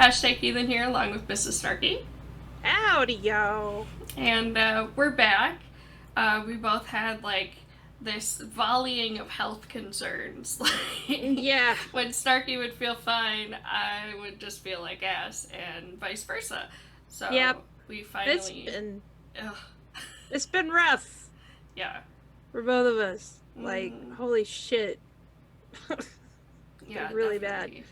Hashtag Heathen here, along with Missus Snarky. Howdy, yo. And we're back. We both had, like, this volleying of health concerns. Like, Yeah. when Snarky would feel fine, I would just feel like ass, and vice versa. So, Yep. we It's finally. been Ugh, it's been rough yeah. for both of us. Like, Mm, holy shit. yeah, Really bad. definitely.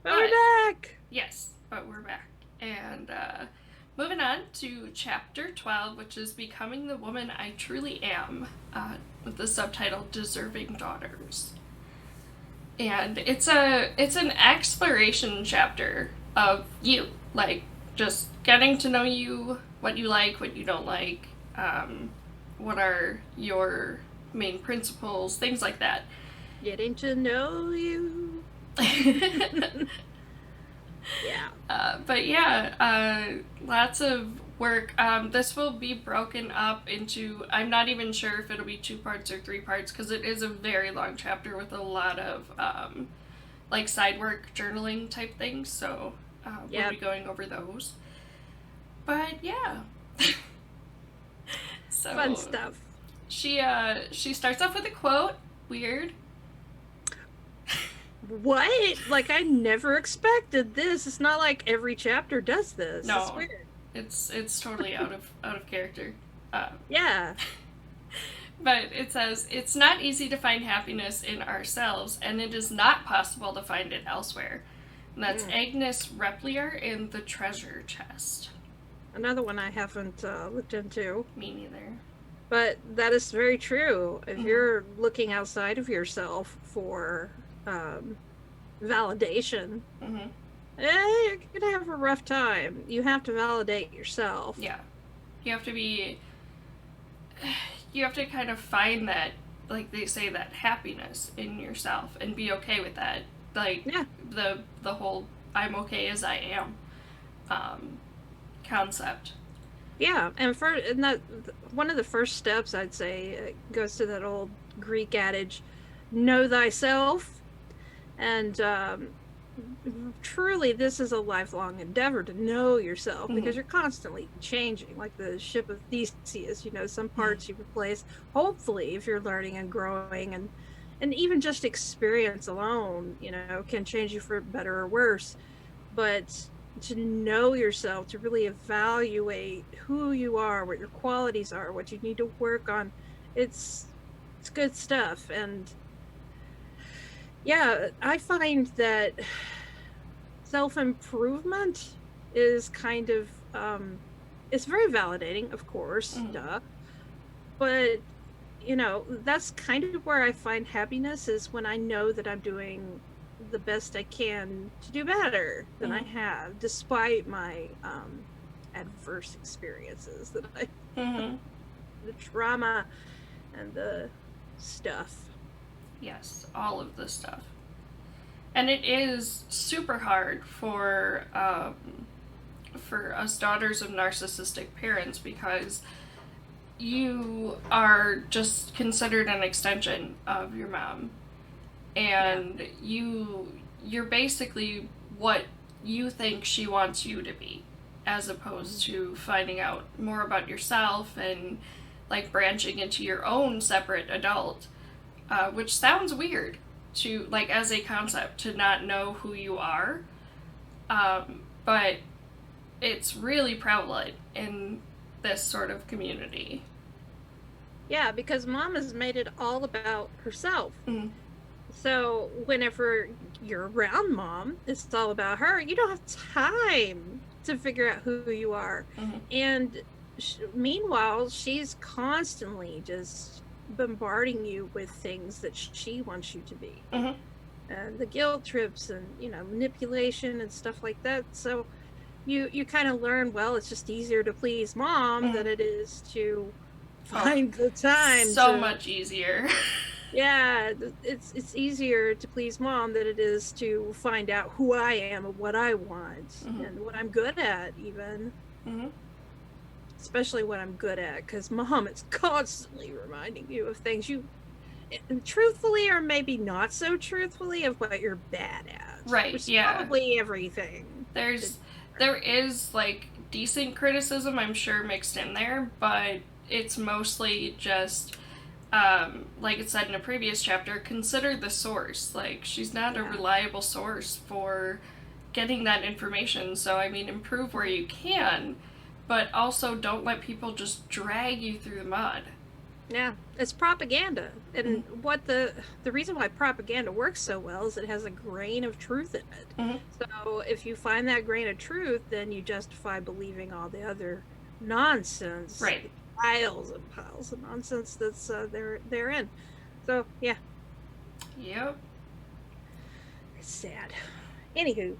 But we're But, back. yes, but we're back. And, moving on to chapter 12, which is Becoming the Woman I Truly Am, with the subtitle Deserving Daughters. And it's an exploration chapter of you, like just getting to know you, what you like, what you don't like, what are your main principles, things like that. Getting to know you. Yeah. But yeah, lots of work. This will be broken up into, I'm not even sure if it'll be 2 parts or 3 parts, because it is a very long chapter with a lot of like side work journaling type things. So we'll be going over those. But yeah. So Fun stuff. she starts off with a quote. Weird. What? Like, I never expected this. It's not like every chapter does this. It's No, weird. it's totally out of character. Yeah. But it says, it's not easy to find happiness in ourselves, and it is not possible to find it elsewhere. And that's Agnes Replier in The Treasure Chest. Another one I haven't looked into. Me neither. But that is very true. If you're looking outside of yourself for validation, you're gonna have a rough time. You have to validate yourself. Yeah. You have to kind of find that, like they say, that happiness in yourself and be okay with that. Like, Yeah. the whole I'm okay as I am concept. Yeah, and that one of the first steps, I'd say, goes to that old Greek adage, know thyself. And truly, this is a lifelong endeavor to know yourself, because you're constantly changing, like the ship of Theseus. Some parts you replace. Hopefully, if you're learning and growing, and even just experience alone, can change you for better or worse. But to know yourself, to really evaluate who you are, what your qualities are, what you need to work on, it's good stuff. And yeah, I find that self-improvement is kind of it's very validating, of course, duh. But that's kind of where I find happiness, is when I know that I'm doing the best I can to do better than I have, despite my adverse experiences, that the trauma and the stuff. Yes, all of this stuff. And it is super hard for us daughters of narcissistic parents, because you are just considered an extension of your mom, and you're basically what you think she wants you to be, as opposed to finding out more about yourself and like branching into your own separate adult, which sounds weird to, like, as a concept, to not know who you are, but it's really prevalent in this sort of community. Yeah, because mom has made it all about herself. So whenever you're around mom, it's all about her. You don't have time to figure out who you are. And meanwhile, she's constantly just bombarding you with things that she wants you to be. And the guilt trips and, manipulation and stuff like that. So you kind of learn, well, it's just easier to please mom than it is to find the time. So much easier. Yeah, it's easier to please mom than it is to find out who I am and what I want and what I'm good at, even. Especially what I'm good at, because mom is constantly reminding you of things you, truthfully or maybe not so truthfully, of what you're bad at. Right, Which is yeah. probably everything. There is, like, decent criticism, I'm sure, mixed in there, but it's mostly just, like it said in a previous chapter, consider the source. Like, she's not a reliable source for getting that information, so, I mean, improve where you can, but also don't let people just drag you through the mud. Yeah, it's propaganda. And what the reason why propaganda works so well is it has a grain of truth in it. So if you find that grain of truth, then you justify believing all the other nonsense. Right. Piles and piles of nonsense that's they're in. So, yeah. Yep. It's sad. Anywho.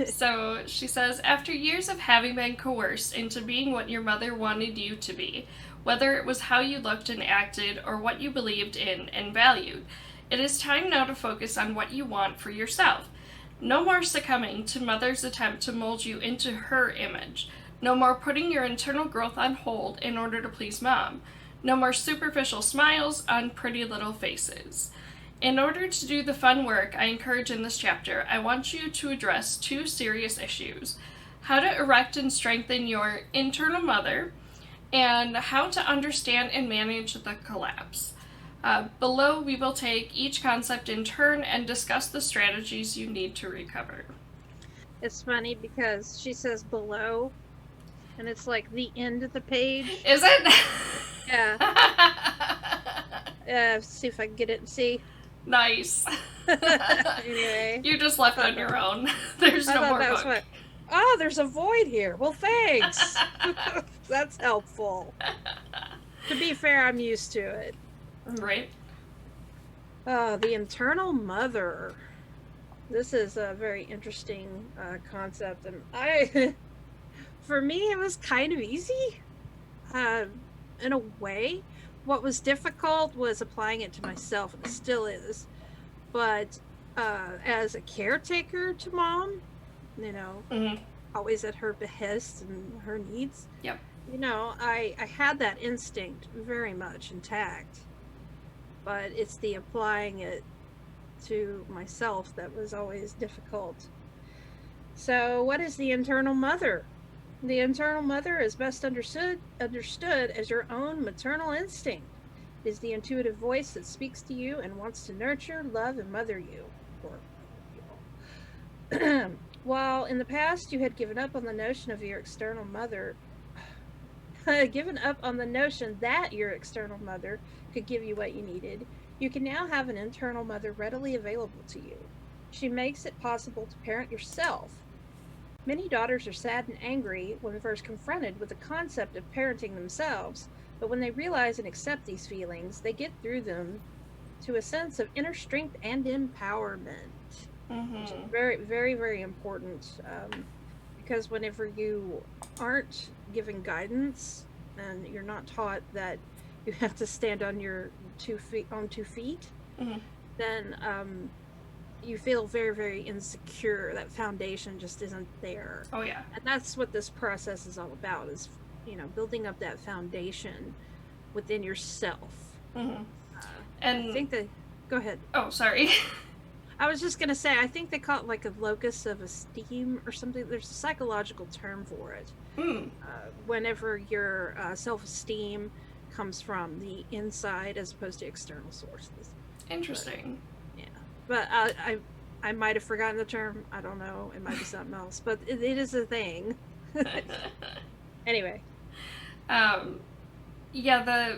So she says, after years of having been coerced into being what your mother wanted you to be, whether it was how you looked and acted or what you believed in and valued, it is time now to focus on what you want for yourself. No more succumbing to mother's attempt to mold you into her image. No more putting your internal growth on hold in order to please mom. No more superficial smiles on pretty little faces. In order to do the fun work I encourage in this chapter, I want you to address two serious issues: how to erect and strengthen your internal mother, and how to understand and manage the collapse. Below, we will take each concept in turn and discuss the strategies you need to recover. It's funny because she says below, and it's like the end of the page. Is it? Yeah. See if I can get it and see. Nice. Anyway. You're just left on your own. There's no more book. Oh, there's a void here. Well, thanks. That's helpful. To be fair, I'm used to it. Right. The internal mother. This is a very interesting concept, and for me, it was kind of easy. In a way, what was difficult was applying it to myself, and it still is. But as a caretaker to mom, you know, always at her behest and her needs. Yep. You know, I had that instinct very much intact, but it's the applying it to myself that was always difficult. So what is the internal mother? The internal mother is best understood as your own maternal instinct. It is the intuitive voice that speaks to you and wants to nurture, love, and mother you. While in the past you had given up on the notion of your external mother, given up on the notion that your external mother could give you what you needed, you can now have an internal mother readily available to you. She makes it possible to parent yourself. Many daughters are sad and angry when first confronted with the concept of parenting themselves, but when they realize and accept these feelings, they get through them to a sense of inner strength and empowerment. Which is very, very, very important, because whenever you aren't given guidance and you're not taught that you have to stand on your 2 feet, then you feel very, very insecure. That foundation just isn't there. Oh yeah. And that's what this process is all about, is, you know, building up that foundation within yourself. And I think that, go ahead. Oh, sorry. I was just going to say, I think they call it like a locus of esteem or something. There's a psychological term for it. Whenever your self-esteem comes from the inside as opposed to external sources. Interesting. But I might have forgotten the term. I don't know. It might be something else. But it is a thing. Anyway. Yeah,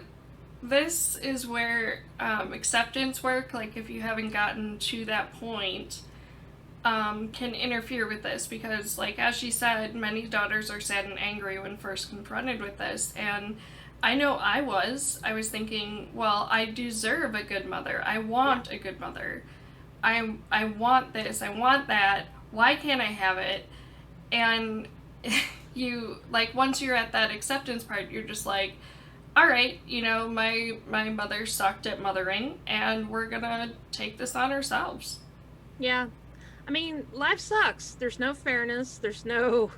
this is where acceptance work, like if you haven't gotten to that point, can interfere with this, because, like, as she said, many daughters are sad and angry when first confronted with this, and I know I was thinking, well, I deserve a good mother. I want a good mother. I want this, I want that. Why can't I have it? And you, like, once you're at that acceptance part, you're just like, all right, you know, my mother sucked at mothering, and we're gonna take this on ourselves. Yeah. I mean, life sucks. There's no fairness. There's no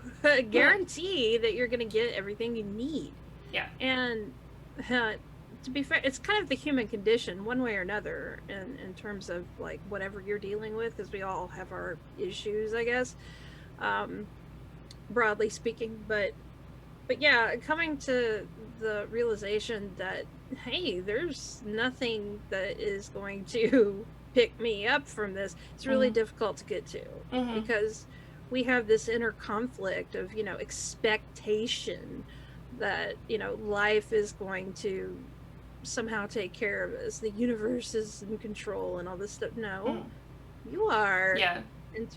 guarantee that you're gonna get everything you need. Yeah. And to be fair, it's kind of the human condition, one way or another, in terms of, like, whatever you're dealing with, because we all have our issues, I guess. broadly speaking. But yeah, coming to the realization that, hey, there's nothing that is going to pick me up from this. It's really difficult to get to because we have this inner conflict of, expectation that, life is going to somehow take care of us. The universe is in control and all this stuff. No, you are. Yeah.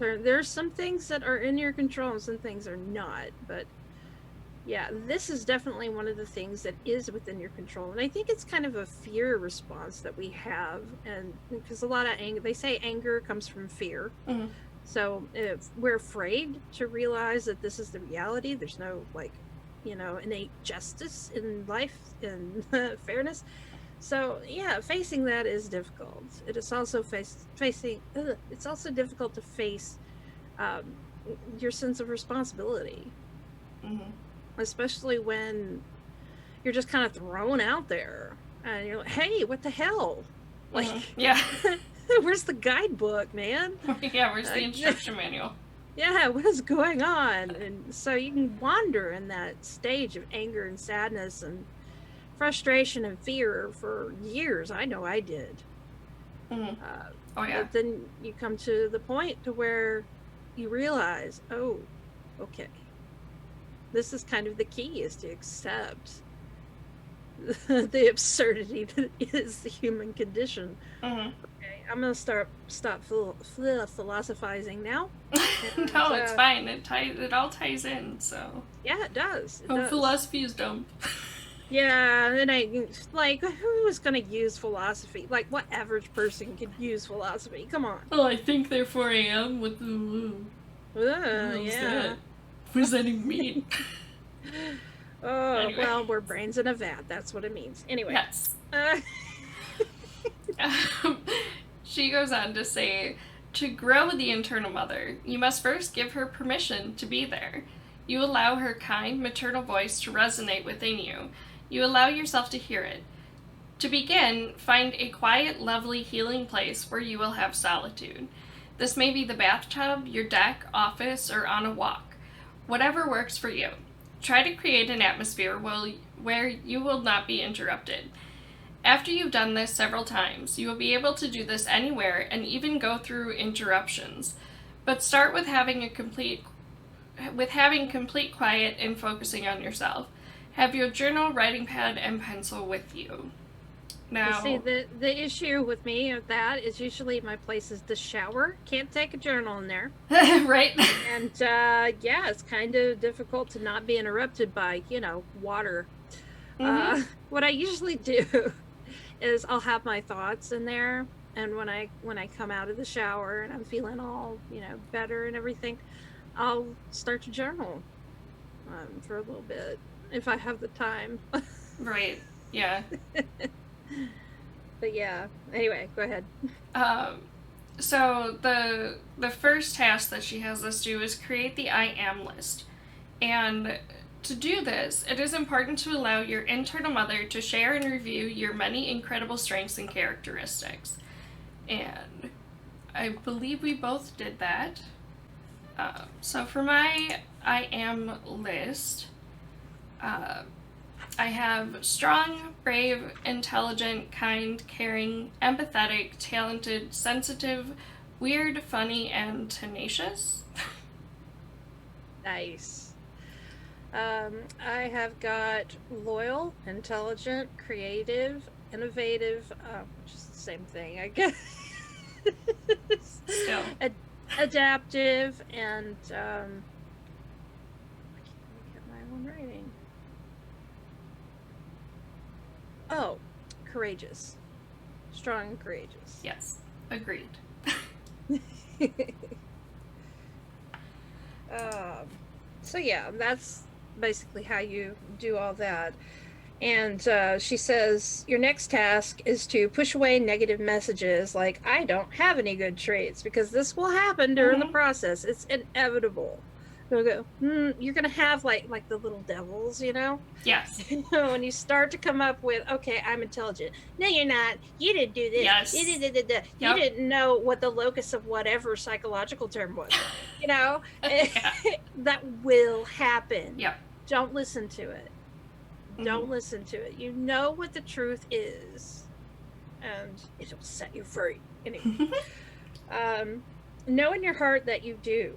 There's some things that are in your control and some things are not. But yeah, this is definitely one of the things that is within your control. And I think it's kind of a fear response that we have. And because a lot of anger, they say anger comes from fear. So if we're afraid to realize that this is the reality, there's no innate justice in life and fairness. So yeah, facing that is difficult. It is also it's also difficult to face your sense of responsibility, especially when you're just kind of thrown out there and you're like, hey, what the hell? Yeah. Where's the guidebook, man? Yeah, where's the instruction manual? Yeah, what is going on? And so you can wander in that stage of anger and sadness and frustration and fear for years. I know I did. But then you come to the point to where you realize, oh, okay, this is kind of the key, is to accept the absurdity that is the human condition. Okay, I'm gonna stop philosophizing now. No, it's fine. It all ties in. So yeah, it does. Philosophy is dumb. Yeah, and who was gonna use philosophy? Like, what average person could use philosophy? Come on. Oh, I think therefore I am. What the? Yeah. What does that even mean? Oh, anyway. Well, we're brains in a vat. That's what it means. Anyway. Yes. She goes on to say, to grow the internal mother, you must first give her permission to be there. You allow her kind, maternal voice to resonate within you. You allow yourself to hear it. To begin, find a quiet, lovely, healing place where you will have solitude. This may be the bathtub, your deck, office, or on a walk. Whatever works for you. Try to create an atmosphere where you will not be interrupted. After you've done this several times, you will be able to do this anywhere and even go through interruptions. But start with having complete quiet and focusing on yourself. Have your journal, writing pad, and pencil with you. Now, see, the issue with me of that is usually my place is the shower. Can't take a journal in there. Right? And yeah, it's kind of difficult to not be interrupted by, water. What I usually do is I'll have my thoughts in there, and when I come out of the shower and I'm feeling all, better and everything, I'll start to journal for a little bit if I have the time. Right. Yeah. But yeah, anyway, go ahead. So the first task that she has us do is create the I am list. And to do this, it is important to allow your internal mother to share and review your many incredible strengths and characteristics. And I believe we both did that. So for my I am list, I have strong, brave, intelligent, kind, caring, empathetic, talented, sensitive, weird, funny, and tenacious. Nice. I have got loyal, intelligent, creative, innovative, which is the same thing, I guess. Still. Adaptive, and I can't get my own writing. Oh, courageous. Strong and courageous. Yes, agreed. So yeah, that's basically how you do all that. And she says, your next task is to push away negative messages like, I don't have any good traits, because this will happen during the process. It's inevitable. They'll go, you're gonna have like the little devils, you know? Yes. When you start to come up with, okay, I'm intelligent. No, you're not. You didn't do this. Yes. You didn't know what the locus of whatever psychological term was. You know? That will happen. Yep. Don't listen to it. Don't listen to it. You know what the truth is, and it'll set you free. Anyway. Know in your heart that you do.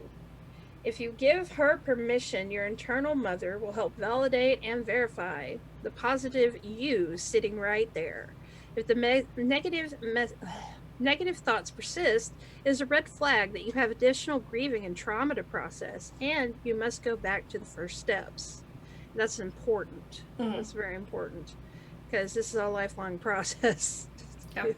If you give her permission, your internal mother will help validate and verify the positive you sitting right there. If the negative thoughts persist, it is a red flag that you have additional grieving and trauma to process, and you must go back to the first steps. That's important. That's very important, because this is a lifelong process. Yep.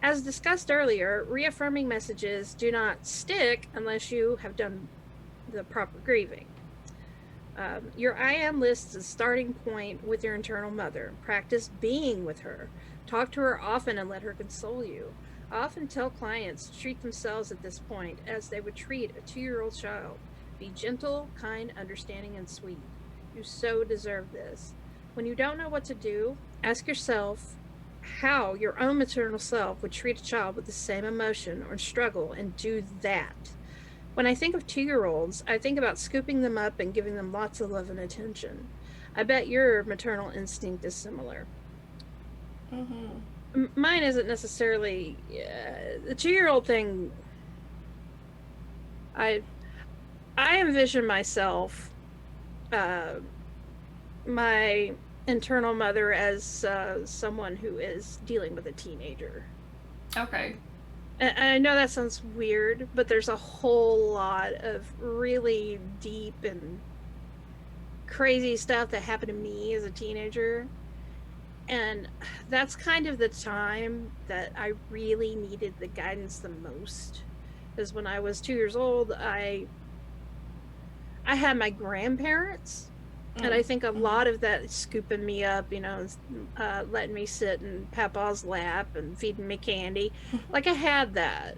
As discussed earlier, reaffirming messages do not stick unless you have done the proper grieving. Your I am list is a starting point with your internal mother. Practice being with her. Talk to her often and let her console you. I often tell clients to treat themselves at this point as they would treat a 2-year-old child. Be gentle, kind, understanding, and sweet. You so deserve this. When you don't know what to do, ask yourself how your own maternal self would treat a child with the same emotion or struggle, and do that. When I think of 2-year-olds, I think about scooping them up and giving them lots of love and attention. I bet your maternal instinct is similar. Mine isn't necessarily the 2-year-old thing. I envision myself, my internal mother, as someone who is dealing with a teenager. Okay. And I know that sounds weird, but there's a whole lot of really deep and crazy stuff that happened to me as a teenager. And that's kind of the time that I really needed the guidance the most. Because when I was 2 years old, I had my grandparents. And I think a lot of that scooping me up, you know, letting me sit in Papa's lap and feeding me candy. Like, I had that.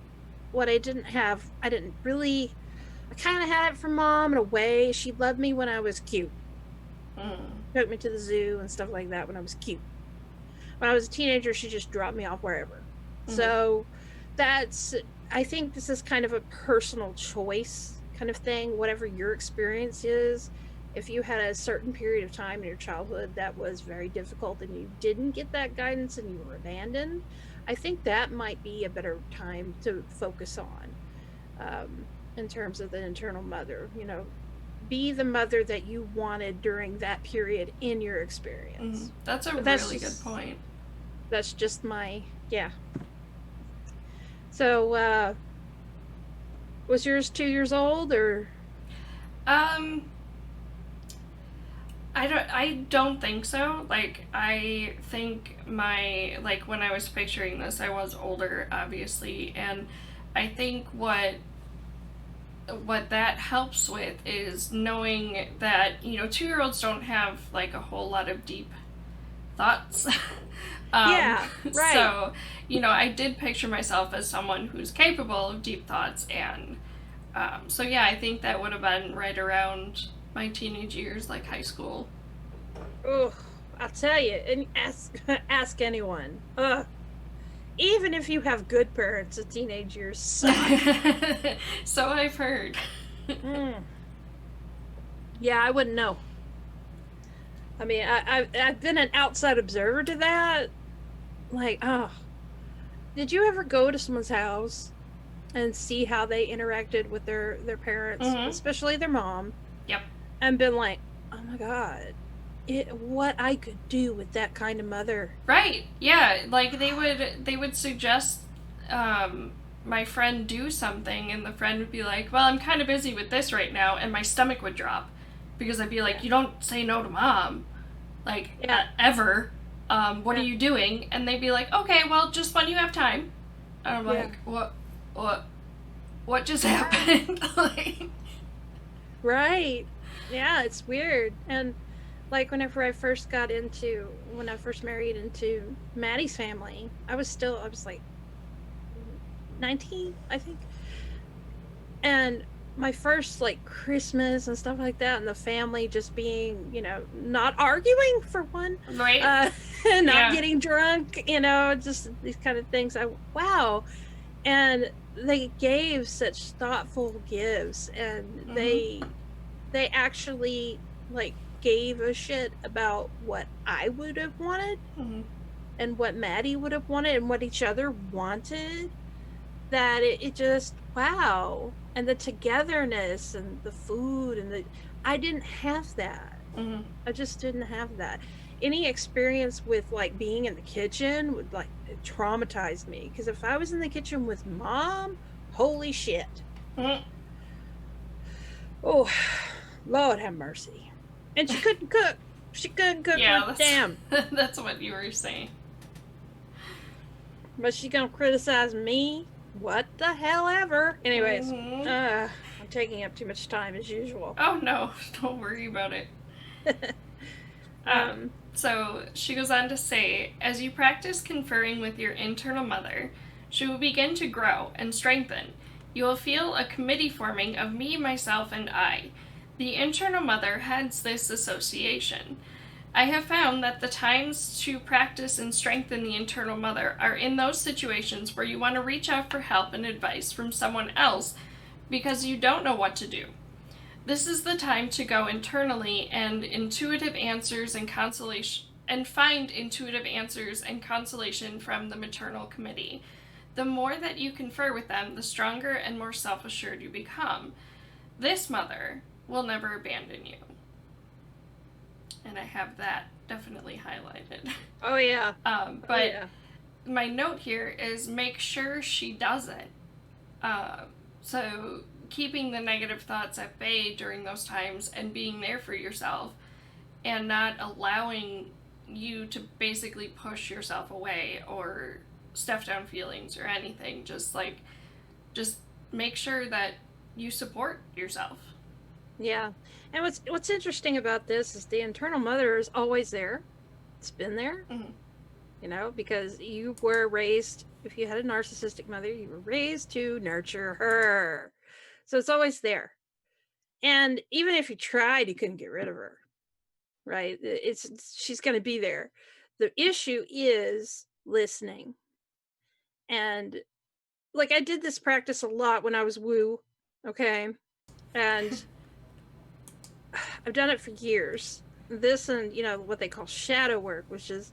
What I didn't have, I kind of had it from Mom in a way. She loved me when I was cute. Took me to the zoo and stuff like that when I was cute. When I was a teenager, she just dropped me off wherever. So I think this is kind of a personal choice kind of thing, whatever your experience is. If you had a certain period of time in your childhood that was very difficult and you didn't get that guidance and you were abandoned, I think that might be a better time to focus on in terms of the internal mother. You know, be the mother that you wanted during that period in your experience. That's a really good point. That's just my, So, was yours 2 years old, or? I don't think so. Like, I think when I was picturing this, I was older, obviously, and I think what that helps with is knowing that, you know, 2-year-olds don't have, like, a whole lot of deep thoughts. Right. So, you know, I did picture myself as someone who's capable of deep thoughts, and so yeah, I think that would have been right around my teenage years, like high school. Oh, I'll tell you, and ask anyone. Even if you have good parents, the teenage years suck. So I've heard. Yeah, I wouldn't know. I mean, I've been an outside observer to that. Like, did you ever go to someone's house and see how they interacted with their parents, especially their mom? Yep. And been like, oh my God, what I could do with that kind of mother. Right. Yeah. Like, they would suggest my friend do something, and the friend would be like, well, I'm kind of busy with this right now, and my stomach would drop because I'd be like, you don't say no to Mom, like, ever. What are you doing? And they'd be like, okay, well, just when you have time. And I'm like, what just happened? Like, right. Yeah, it's weird. And like, whenever I first married into Maddie's family, I was like 19, I think. And my first like Christmas and stuff like that, and the family just being, not arguing for one, Right. not getting drunk, just these kind of things. Wow. And they gave such thoughtful gifts, and they actually like gave a shit about what I would have wanted and what Maddie would have wanted and what each other wanted. That it just, wow. And the togetherness and the food and I didn't have that. I just didn't have that. Any experience with like being in the kitchen would like traumatize me, because if I was in the kitchen with Mom, holy shit. Oh, Lord have mercy. And she couldn't cook. She couldn't cook. Yeah, damn. That's what you were saying. But she gonna criticize me? What the hell ever. Anyways, I'm taking up too much time as usual. Oh no, don't worry about it. So she goes on to say, as you practice conferring with your internal mother, she will begin to grow and strengthen. You will feel a committee forming of me, myself, and I. The internal mother heads this association. I have found that the times to practice and strengthen the internal mother are in those situations where you want to reach out for help and advice from someone else because you don't know what to do. This is the time to go internally and intuitive answers and consolation, and find intuitive answers and consolation from the maternal committee. The more that you confer with them, the stronger and more self-assured you become. This mother will never abandon you. And I have that definitely highlighted. Oh, yeah. My note here is make sure she doesn't. So keeping the negative thoughts at bay during those times and being there for yourself and not allowing you to basically push yourself away or stuff down feelings or anything. Just make sure that you support yourself. Yeah. And what's interesting about this is the internal mother is always there. It's been there. Because you were raised, if you had a narcissistic mother, you were raised to nurture her. So it's always there. And even if you tried, you couldn't get rid of her. Right? She's going to be there. The issue is listening. And like I did this practice a lot when I was woo, okay? And I've done it for years. This and, what they call shadow work, which is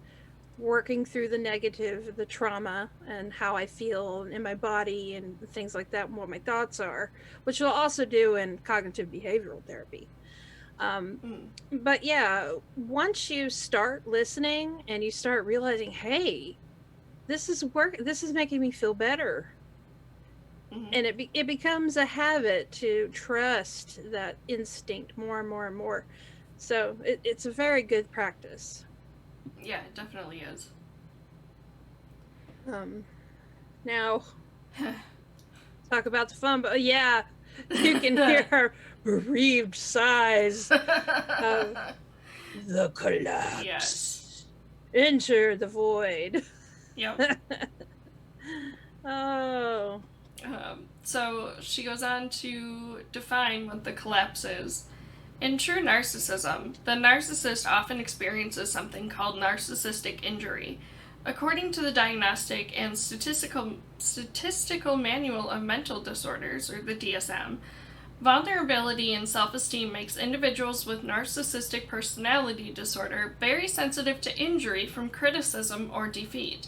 working through the negative, the trauma, and how I feel in my body and things like that, and what my thoughts are, which we'll also do in cognitive behavioral therapy. But yeah, once you start listening and you start realizing, hey, this is making me feel better. And it becomes a habit to trust that instinct more and more and more. So it's a very good practice. Yeah, it definitely is. Now, talk about the fun, but yeah, you can hear her bereaved sighs of the collapse. Yes. Enter the void. Yep. Oh. So she goes on to define what the collapse is. In true narcissism, the narcissist often experiences something called narcissistic injury. According to the Diagnostic and Statistical Manual of Mental Disorders, or the DSM, vulnerability and self-esteem makes individuals with narcissistic personality disorder very sensitive to injury from criticism or defeat.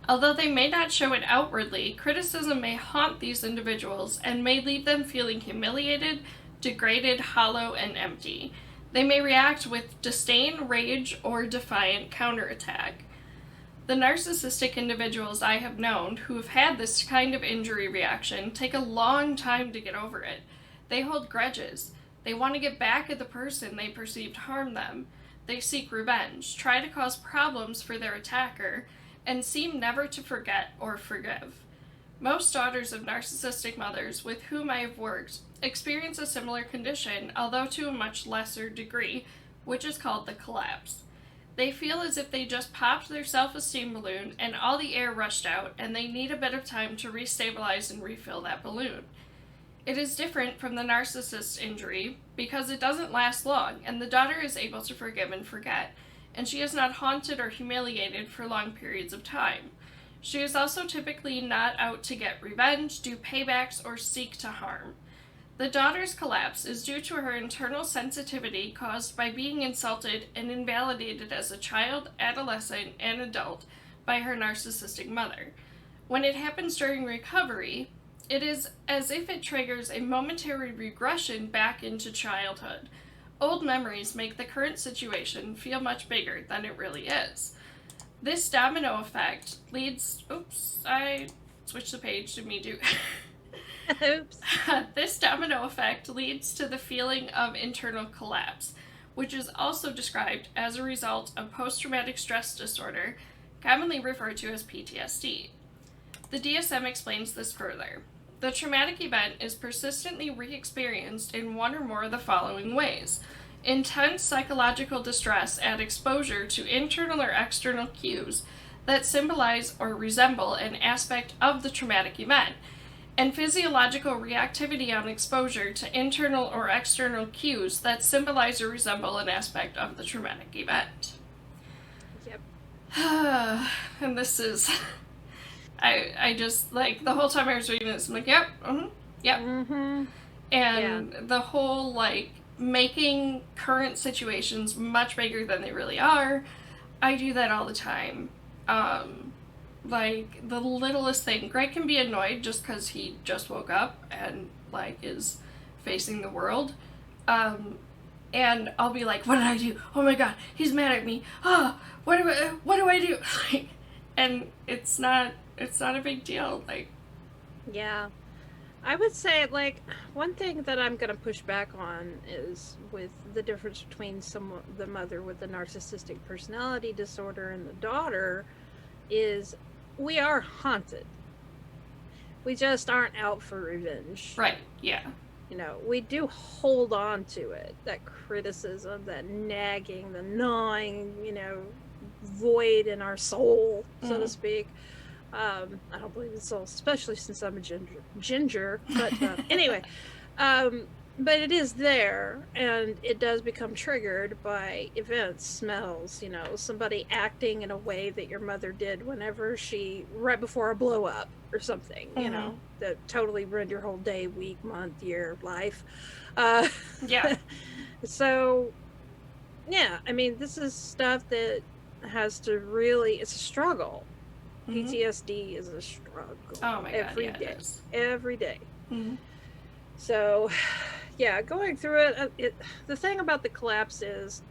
Although they may not show it outwardly, criticism may haunt these individuals and may leave them feeling humiliated, degraded, hollow, and empty. They may react with disdain, rage, or defiant counterattack. The narcissistic individuals I have known who have had this kind of injury reaction take a long time to get over it. They hold grudges. They want to get back at the person they perceived harmed them. They seek revenge, try to cause problems for their attacker, and seem never to forget or forgive. Most daughters of narcissistic mothers with whom I have worked experience a similar condition, although to a much lesser degree, which is called the collapse. They feel as if they just popped their self-esteem balloon and all the air rushed out, and they need a bit of time to restabilize and refill that balloon. It is different from the narcissist injury because it doesn't last long, and the daughter is able to forgive and forget, and she is not haunted or humiliated for long periods of time. She is also typically not out to get revenge, do paybacks, or seek to harm. The daughter's collapse is due to her internal sensitivity caused by being insulted and invalidated as a child, adolescent, and adult by her narcissistic mother. When it happens during recovery, it is as if it triggers a momentary regression back into childhood. Old memories make the current situation feel much bigger than it really is. This domino effect leads... Oops, I switched the page to me do... Oops. This domino effect leads to the feeling of internal collapse, which is also described as a result of post-traumatic stress disorder, commonly referred to as PTSD. The DSM explains this further. The traumatic event is persistently re-experienced in one or more of the following ways: intense psychological distress at exposure to internal or external cues that symbolize or resemble an aspect of the traumatic event, and physiological reactivity on exposure to internal or external cues that symbolize or resemble an aspect of the traumatic event. Yep. And this is... I just, like, the whole time I was reading this, I'm like, yep, yep. Mm-hmm. And the whole, like, making current situations much bigger than they really are, I do that all the time. Like, the littlest thing. Greg can be annoyed just because he just woke up and, like, is facing the world. And I'll be like, what did I do? Oh my god, he's mad at me. Oh, what do I do? And it's not a big deal. Like, yeah. I would say, like, one thing that I'm going to push back on is with the difference between the mother with the narcissistic personality disorder and the daughter is we are haunted. We just aren't out for revenge. Right, yeah. You know, we do hold on to it. That criticism, that nagging, the gnawing, you know, void in our soul, so to speak. I don't believe in soul, especially since I'm a ginger. But anyway, but it is there, and it does become triggered by events, smells, you know, somebody acting in a way that your mother did whenever right before a blow up or something, you know, that totally ruined your whole day, week, month, year, life. Yeah. So, yeah, I mean, this is stuff that has to really, it's a struggle. PTSD is a struggle. Oh my god, every yeah, day. it is. Every day. So, yeah, going through it, the thing about the collapse is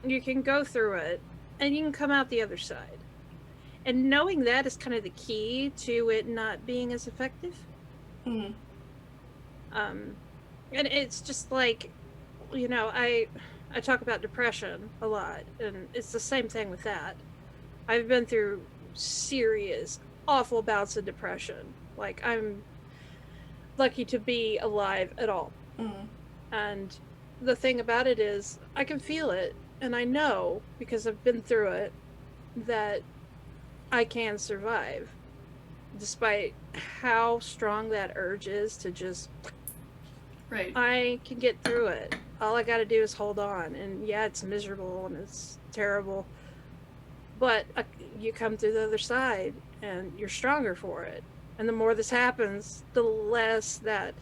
you can go through it and you can come out the other side. And knowing that is kind of the key to it not being as effective. And it's just like, you know, I talk about depression a lot, and it's the same thing with that. I've been through serious, awful bouts of depression. Like, I'm lucky to be alive at all. And the thing about it is, I can feel it, and I know, because I've been through it, that I can survive, despite how strong that urge is to just... Right. I can get through it. All I gotta do is hold on. And yeah, it's miserable and it's terrible, but you come through the other side and you're stronger for it. And the more this happens, the less that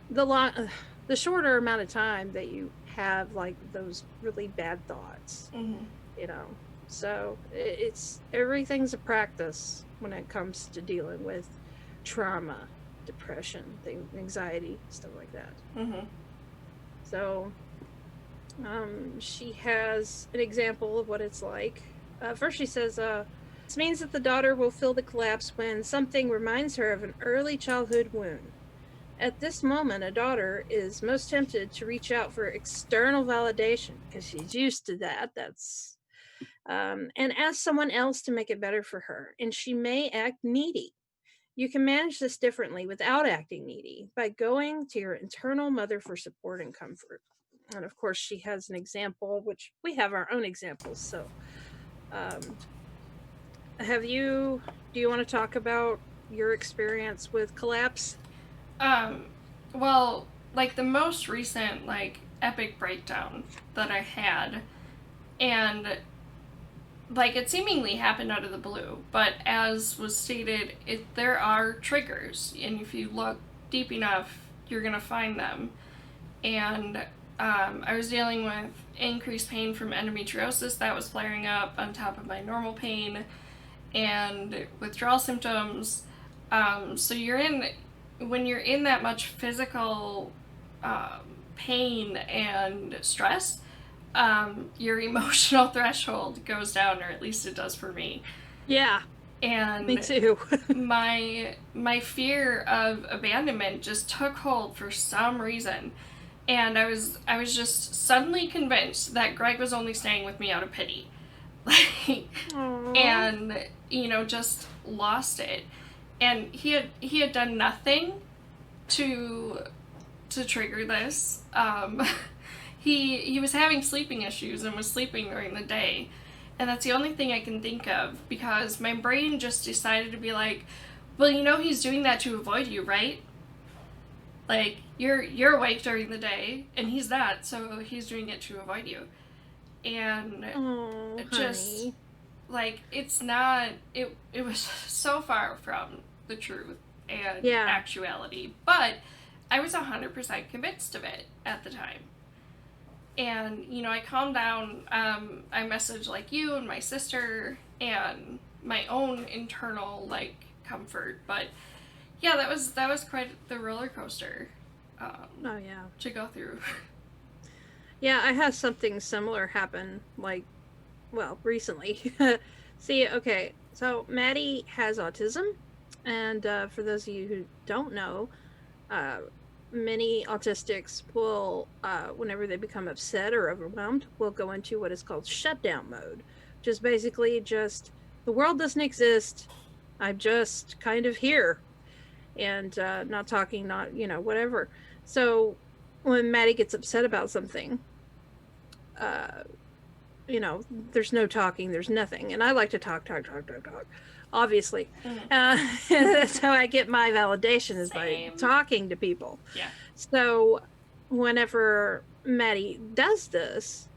the shorter amount of time that you have like those really bad thoughts, you know. So everything's a practice when it comes to dealing with trauma, depression, anxiety, stuff like that. So she has an example of what it's like. First she says, this means that the daughter will feel the collapse when something reminds her of an early childhood wound. At this moment, a daughter is most tempted to reach out for external validation because she's used to that. And ask someone else to make it better for her. And she may act needy. You can manage this differently without acting needy by going to your internal mother for support and comfort. And of course, she has an example, which we have our own examples. So, do you want to talk about your experience with collapse? Well, like the most recent, like, epic breakdown that I had, and like it seemingly happened out of the blue, but as was stated, there are triggers, and if you look deep enough, you're gonna find them. And I was dealing with increased pain from endometriosis that was flaring up on top of my normal pain, and withdrawal symptoms. So when you're in that much physical pain and stress, your emotional threshold goes down, or at least it does for me. Yeah. And me too. my fear of abandonment just took hold for some reason. And I was just suddenly convinced that Greg was only staying with me out of pity. And, just lost it. And he had done nothing to trigger this. He was having sleeping issues and was sleeping during the day. And that's the only thing I can think of, because my brain just decided to be like, well, he's doing that to avoid you, right? Like, you're awake during the day, and he's not, so he's doing it to avoid you. And just, honey. like, it's not, it was so far from the truth and actuality. But I was 100% convinced of it at the time. And, I calmed down. I messaged, like, you and my sister and my own internal, like, comfort. But, yeah, that was quite the roller coaster to go through. Yeah, I had something similar happen, recently. See, okay, so Maddie has autism. And for those of you who don't know, many autistics will, whenever they become upset or overwhelmed, will go into what is called shutdown mode, which is basically just, the world doesn't exist, I'm just kind of here, and not talking, not, whatever. So when Maddie gets upset about something, there's no talking, there's nothing. And I like to talk, obviously. That's how I get my validation, is by talking to people. Yeah. So whenever Maddie does this,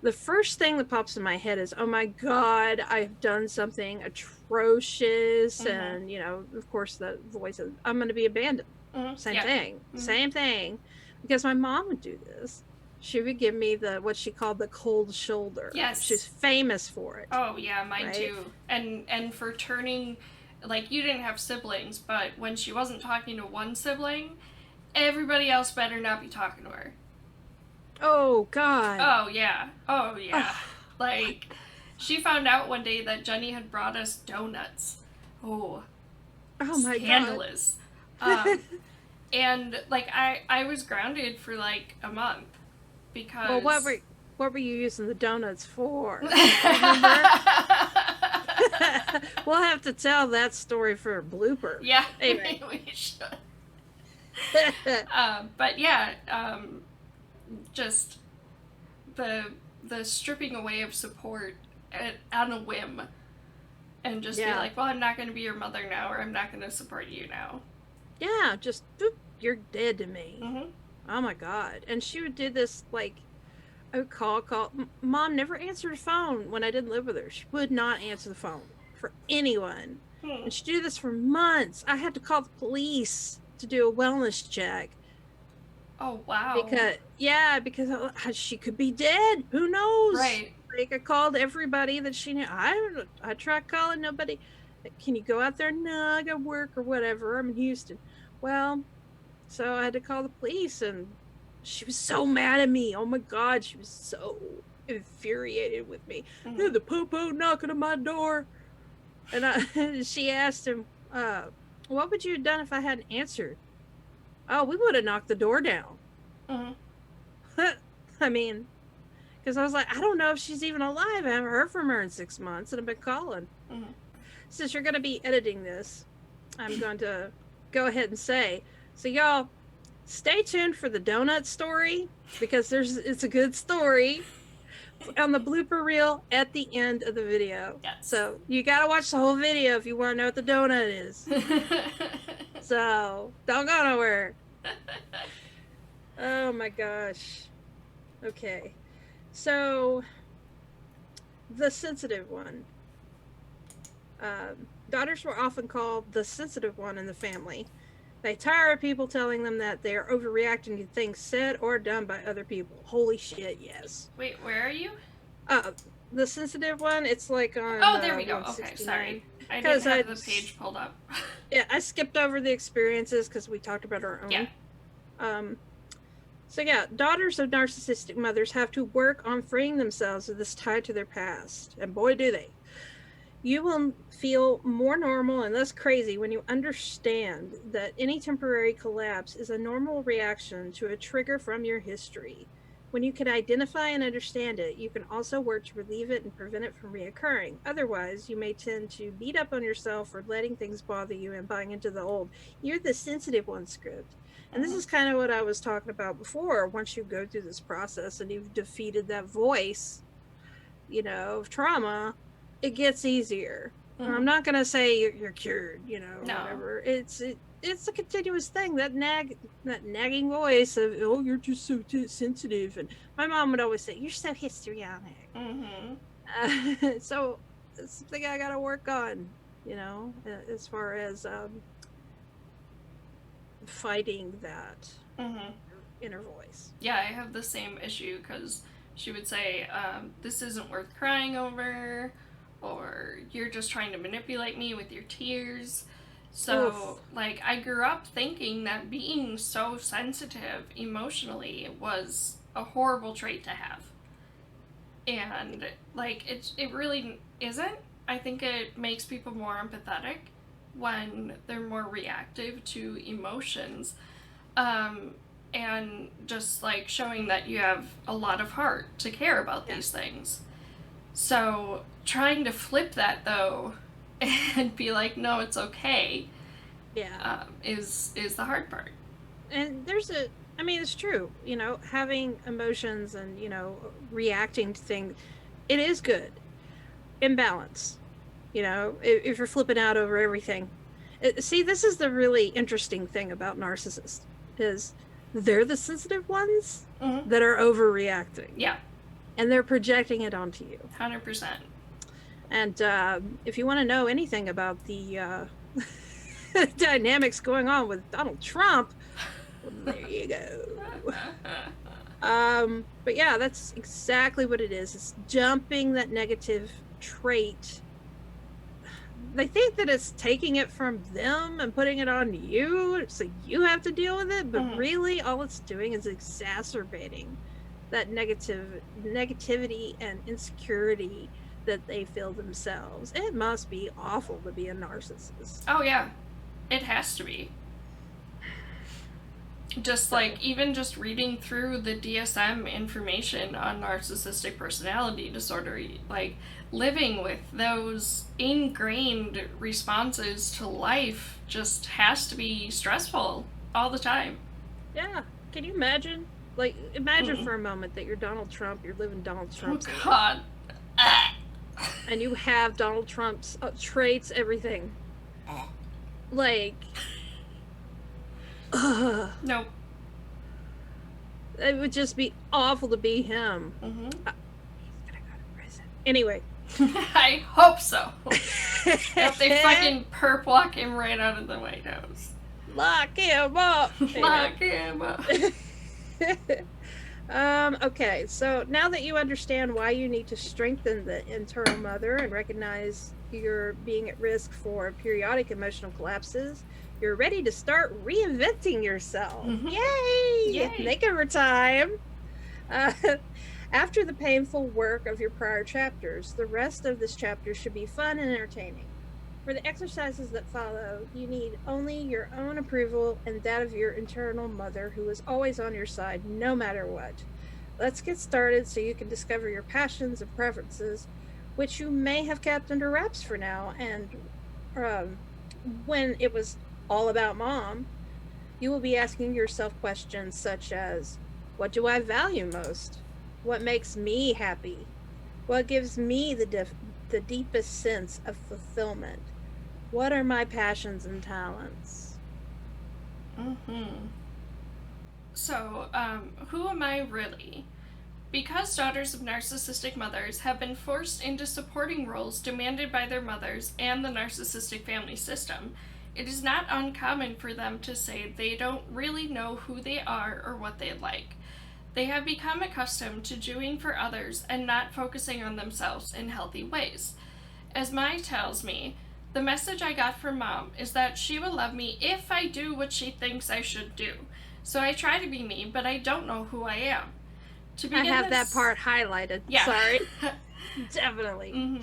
the first thing that pops in my head is, oh my God, I've done something atrocious. And, of course, the voice of, I'm going to be abandoned. Same thing. Because my mom would do this. She would give me what she called the cold shoulder. Yes. She's famous for it. Oh, yeah, mine too. And for turning, like, you didn't have siblings, but when she wasn't talking to one sibling, everybody else better not be talking to her. Oh, God. Oh, yeah. Like, she found out one day that Jenny had brought us donuts. Oh my scandalous. God. And, like, I was grounded for, like, a month. Because... Well, what were you using the donuts for? We'll have to tell that story for a blooper. Yeah, anyway. We should. But yeah, just the stripping away of support on a whim, and just be like, well, I'm not going to be your mother now, or I'm not going to support you now. Yeah, just boop, you're dead to me. Oh my God. And she would do this, like, I would call. Mom never answered the phone when I didn't live with her. She would not answer the phone for anyone. And she'd do this for months. I had to call the police to do a wellness check. Oh, wow. Because she could be dead. Who knows? Right. Like, I called everybody that she knew. I tried calling nobody. Can you go out there? No, I got work or whatever. I'm in Houston. Well, so I had to call the police, and she was so mad at me. Oh my God, she was so infuriated with me. The po-po knocking on my door. And she asked him, what would you have done if I hadn't answered? Oh, we would have knocked the door down. I mean, because I was like, I don't know if she's even alive. I haven't heard from her in 6 months, and I've been calling. Since you're going to be editing this, I'm going to go ahead and say, so y'all, stay tuned for the donut story, because it's a good story on the blooper reel at the end of the video. Yes. So you got to watch the whole video if you want to know what the donut is. So, don't go nowhere. Oh my gosh. Okay. So, the sensitive one. Daughters were often called the sensitive one in the family. They tire of people telling them that they are overreacting to things said or done by other people. Holy shit, yes. Wait, where are you? The sensitive one, it's like on. Oh, there we go. Okay, sorry. I didn't have the page pulled up. Yeah, I skipped over the experiences because we talked about our own. Yeah. So yeah, daughters of narcissistic mothers have to work on freeing themselves of this tie to their past. And boy, do they. You will feel more normal and less crazy when you understand that any temporary collapse is a normal reaction to a trigger from your history. When you can identify and understand it, you can also work to relieve it and prevent it from reoccurring. Otherwise, you may tend to beat up on yourself for letting things bother you and buying into the old, you're the sensitive one script. And this is kind of what I was talking about before. Once you go through this process and you've defeated that voice, you know, of trauma, it gets easier. I'm not going to say you're cured, you know, whatever. It's a continuous thing. That nagging voice of, oh, you're just so sensitive. And my mom would always say, you're so histrionic. So it's something I got to work on, you know, as far as fighting that inner voice. Yeah, I have the same issue because she would say, this isn't worth crying over, or you're just trying to manipulate me with your tears. So, like, I grew up thinking that being so sensitive emotionally was a horrible trait to have. And, like, it really isn't. I think it makes people more empathetic when they're more reactive to emotions. And just, like, showing that you have a lot of heart to care about these things. So, trying to flip that, though, and be like, no, it's okay, is the hard part. And it's true, you know, having emotions and, you know, reacting to things, it is good in balance, you know, if you're flipping out over everything. See, this is the really interesting thing about narcissists, is they're the sensitive ones that are overreacting. Yeah. And they're projecting it onto you. 100%. And if you want to know anything about the dynamics going on with Donald Trump, well, there you go. But yeah, that's exactly what it is. It's jumping that negative trait. They think that it's taking it from them and putting it on you, so you have to deal with it, but really all it's doing is exacerbating that negativity and insecurity that they feel themselves. It must be awful to be a narcissist. Oh yeah, it has to be. Just like, even just reading through the DSM information on narcissistic personality disorder, like, living with those ingrained responses to life just has to be stressful all the time. Yeah. Can you imagine? Like, imagine for a moment that you're Donald Trump, you're living Donald Trump's life. Oh, God. And you have Donald Trump's traits, everything. Like... Nope. It would just be awful to be him. He's gonna go to prison. Anyway. I hope so. If they fucking perp walk him right out of the White House. Lock him up! Lock him up. Okay, so now that you understand why you need to strengthen the internal mother and recognize you're being at risk for periodic emotional collapses, you're ready to start reinventing yourself. Yay! Makeover time! After the painful work of your prior chapters, the rest of this chapter should be fun and entertaining. For the exercises that follow, you need only your own approval and that of your internal mother, who is always on your side, no matter what. Let's get started so you can discover your passions and preferences, which you may have kept under wraps for now, and when it was all about mom, you will be asking yourself questions such as, what do I value most? What makes me happy? What gives me the deepest sense of fulfillment? What are my passions and talents? So, who am I really? Because daughters of narcissistic mothers have been forced into supporting roles demanded by their mothers and the narcissistic family system, it is not uncommon for them to say they don't really know who they are or what they like. They have become accustomed to doing for others and not focusing on themselves in healthy ways. As Mai tells me, the message I got from Mom is that she will love me if I do what she thinks I should do. So I try to be me, but I don't know who I am. I have that part highlighted. Yeah. Sorry. Definitely.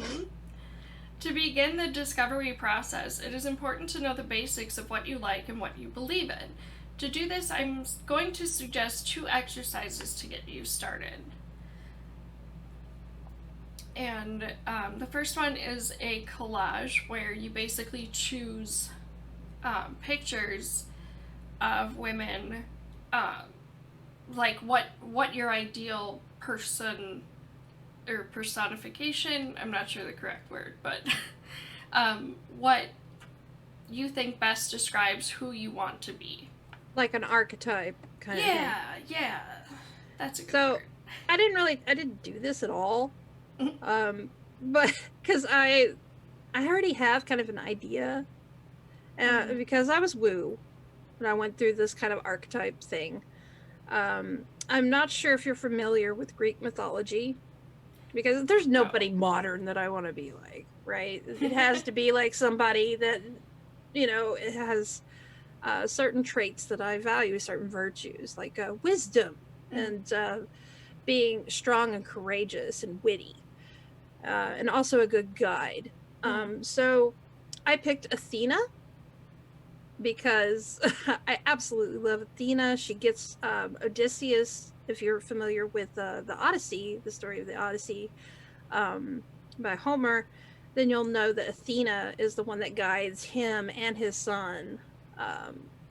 To begin the discovery process, it is important to know the basics of what you like and what you believe in. To do this, I'm going to suggest 2 exercises to get you started. And the first one is a collage where you basically choose pictures of women, like what your ideal person or personification, I'm not sure the correct word, but what you think best describes who you want to be. Like an archetype kind of thing. Yeah. That's a good word. I didn't do this at all. But because I already have kind of an idea, because I was woo and I went through this kind of archetype thing. I'm not sure if you're familiar with Greek mythology, because there's nobody modern that I want to be like, right? It has to be like somebody that, it has certain traits that I value, certain virtues, like wisdom and being strong and courageous and witty, and also a good guide. So I picked Athena because I absolutely love Athena. She gets Odysseus, if you're familiar with the Odyssey, the story of the Odyssey by Homer, then you'll know that Athena is the one that guides him and his son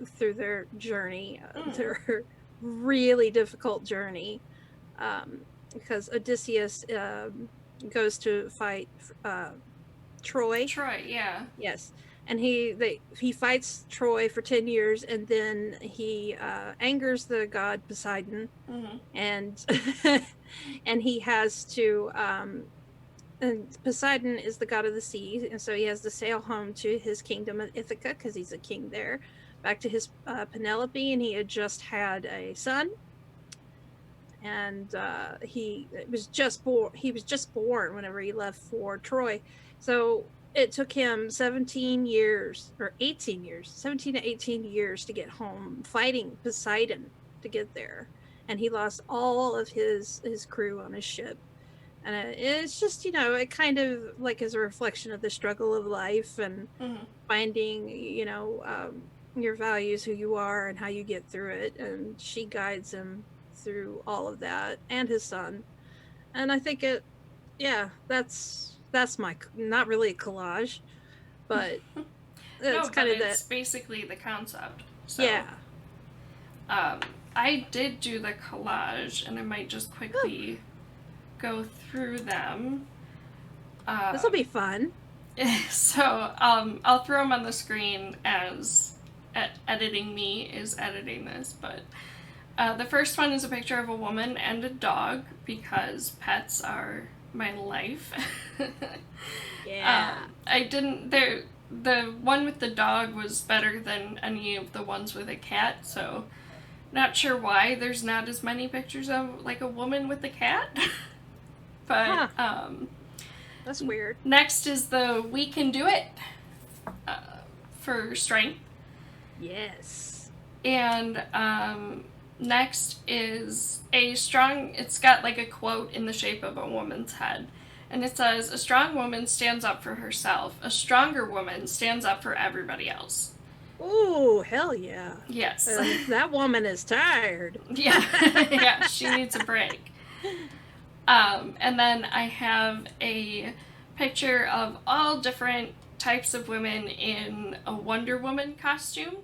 through their journey, their really difficult journey, because Odysseus goes to fight Troy. Yeah. Yes. And he fights Troy for 10 years, and then he angers the god Poseidon, and and he has to and Poseidon is the god of the sea, and so he has to sail home to his kingdom of Ithaca because he's a king there, back to his Penelope, and he had just had a son, and he was just born whenever he left for Troy, so it took him 17 years or 18 years, 17 to 18 years to get home, fighting Poseidon to get there. And he lost all of his crew on his ship. And it's just, it kind of like is a reflection of the struggle of life and finding, your values, who you are and how you get through it. And she guides him through all of that, and his son. And I think that's my, not really a collage, but it's kind of it's basically the concept. So, yeah. I did do the collage, and I might just quickly go through them. This will be fun. So, I'll throw them on the screen as editing me is editing this, but the first one is a picture of a woman and a dog, because pets are my life. Yeah. The one with the dog was better than any of the ones with a cat, so not sure why there's not as many pictures of like a woman with a cat. But that's weird. Next is the "We Can Do It" for strength. Yes. And next is it's got like a quote in the shape of a woman's head. And it says, "A strong woman stands up for herself. A stronger woman stands up for everybody else." Ooh, hell yeah. Yes. That woman is tired. Yeah. Yeah, she needs a break. And then I have a picture of all different types of women in a Wonder Woman costume.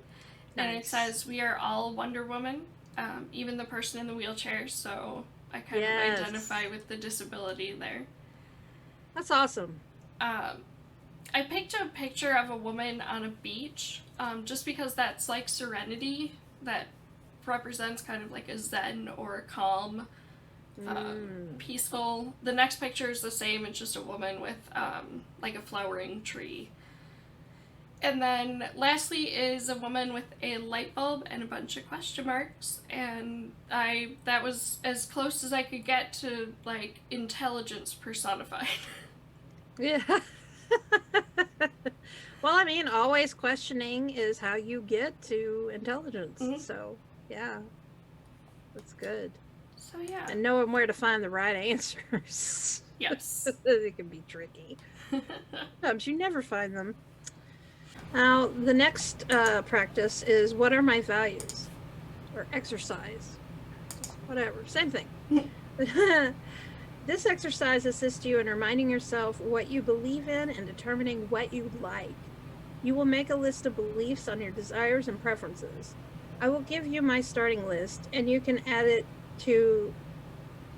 Nice. And it says, "We are all Wonder Woman." Even the person in the wheelchair, so I kind of identify with the disability there. That's awesome. I picked a picture of a woman on a beach, just because that's like serenity, that represents kind of like a zen or a calm, peaceful. The next picture is the same, it's just a woman with like a flowering tree. And then lastly is a woman with a light bulb and a bunch of question marks, and that was as close as I could get to like intelligence personified. Yeah. Well, I mean, always questioning is how you get to intelligence. Mm-hmm. So, yeah. That's good. So, yeah. And knowing where to find the right answers. Yes. It can be tricky. Sometimes you never find them. Now, the next practice is, what are my values? Or exercise. Whatever. Same thing. This exercise assists you in reminding yourself what you believe in and determining what you like. You will make a list of beliefs on your desires and preferences. I will give you my starting list, and you can add to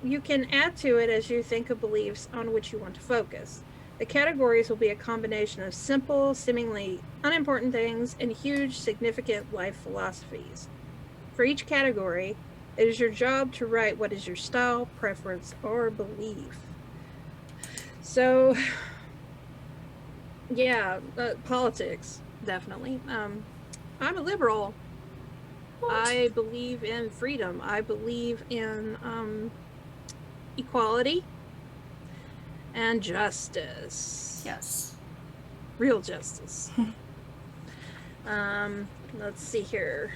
it as you think of beliefs on which you want to focus. The categories will be a combination of simple, seemingly unimportant things and huge, significant life philosophies. For each category, it is your job to write what is your style, preference, or belief. So, yeah, politics, definitely. I'm a liberal. What? I believe in freedom. I believe in equality and justice. Yes. Real justice. Let's see here.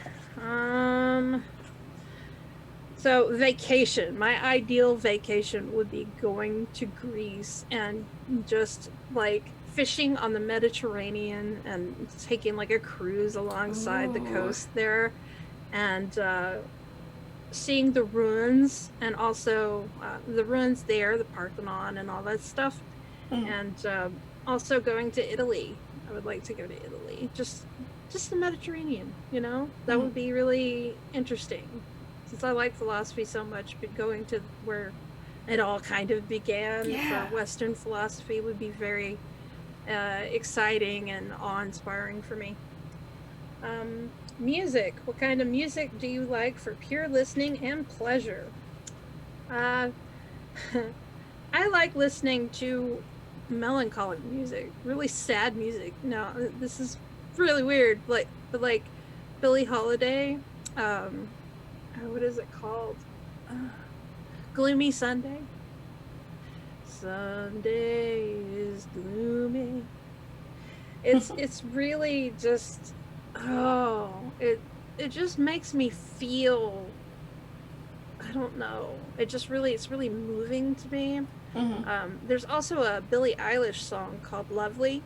So vacation. My ideal vacation would be going to Greece and just like fishing on the Mediterranean and taking like a cruise alongside the coast there, and seeing the ruins, and also the ruins there, the Parthenon and all that stuff, and also going to Italy. I would like to go to Italy. Just the Mediterranean, you know? That would be really interesting. Since I like philosophy so much, but going to where it all kind of began for Western philosophy would be very exciting and awe-inspiring for me. Music. What kind of music do you like for pure listening and pleasure? I like listening to melancholic music, really sad music. No, this is really weird. But like Billie Holiday. What is it called? Gloomy Sunday. Sunday is gloomy. It's really just it just makes me feel, I don't know. It's really moving to me. There's also a Billie Eilish song called Lovely.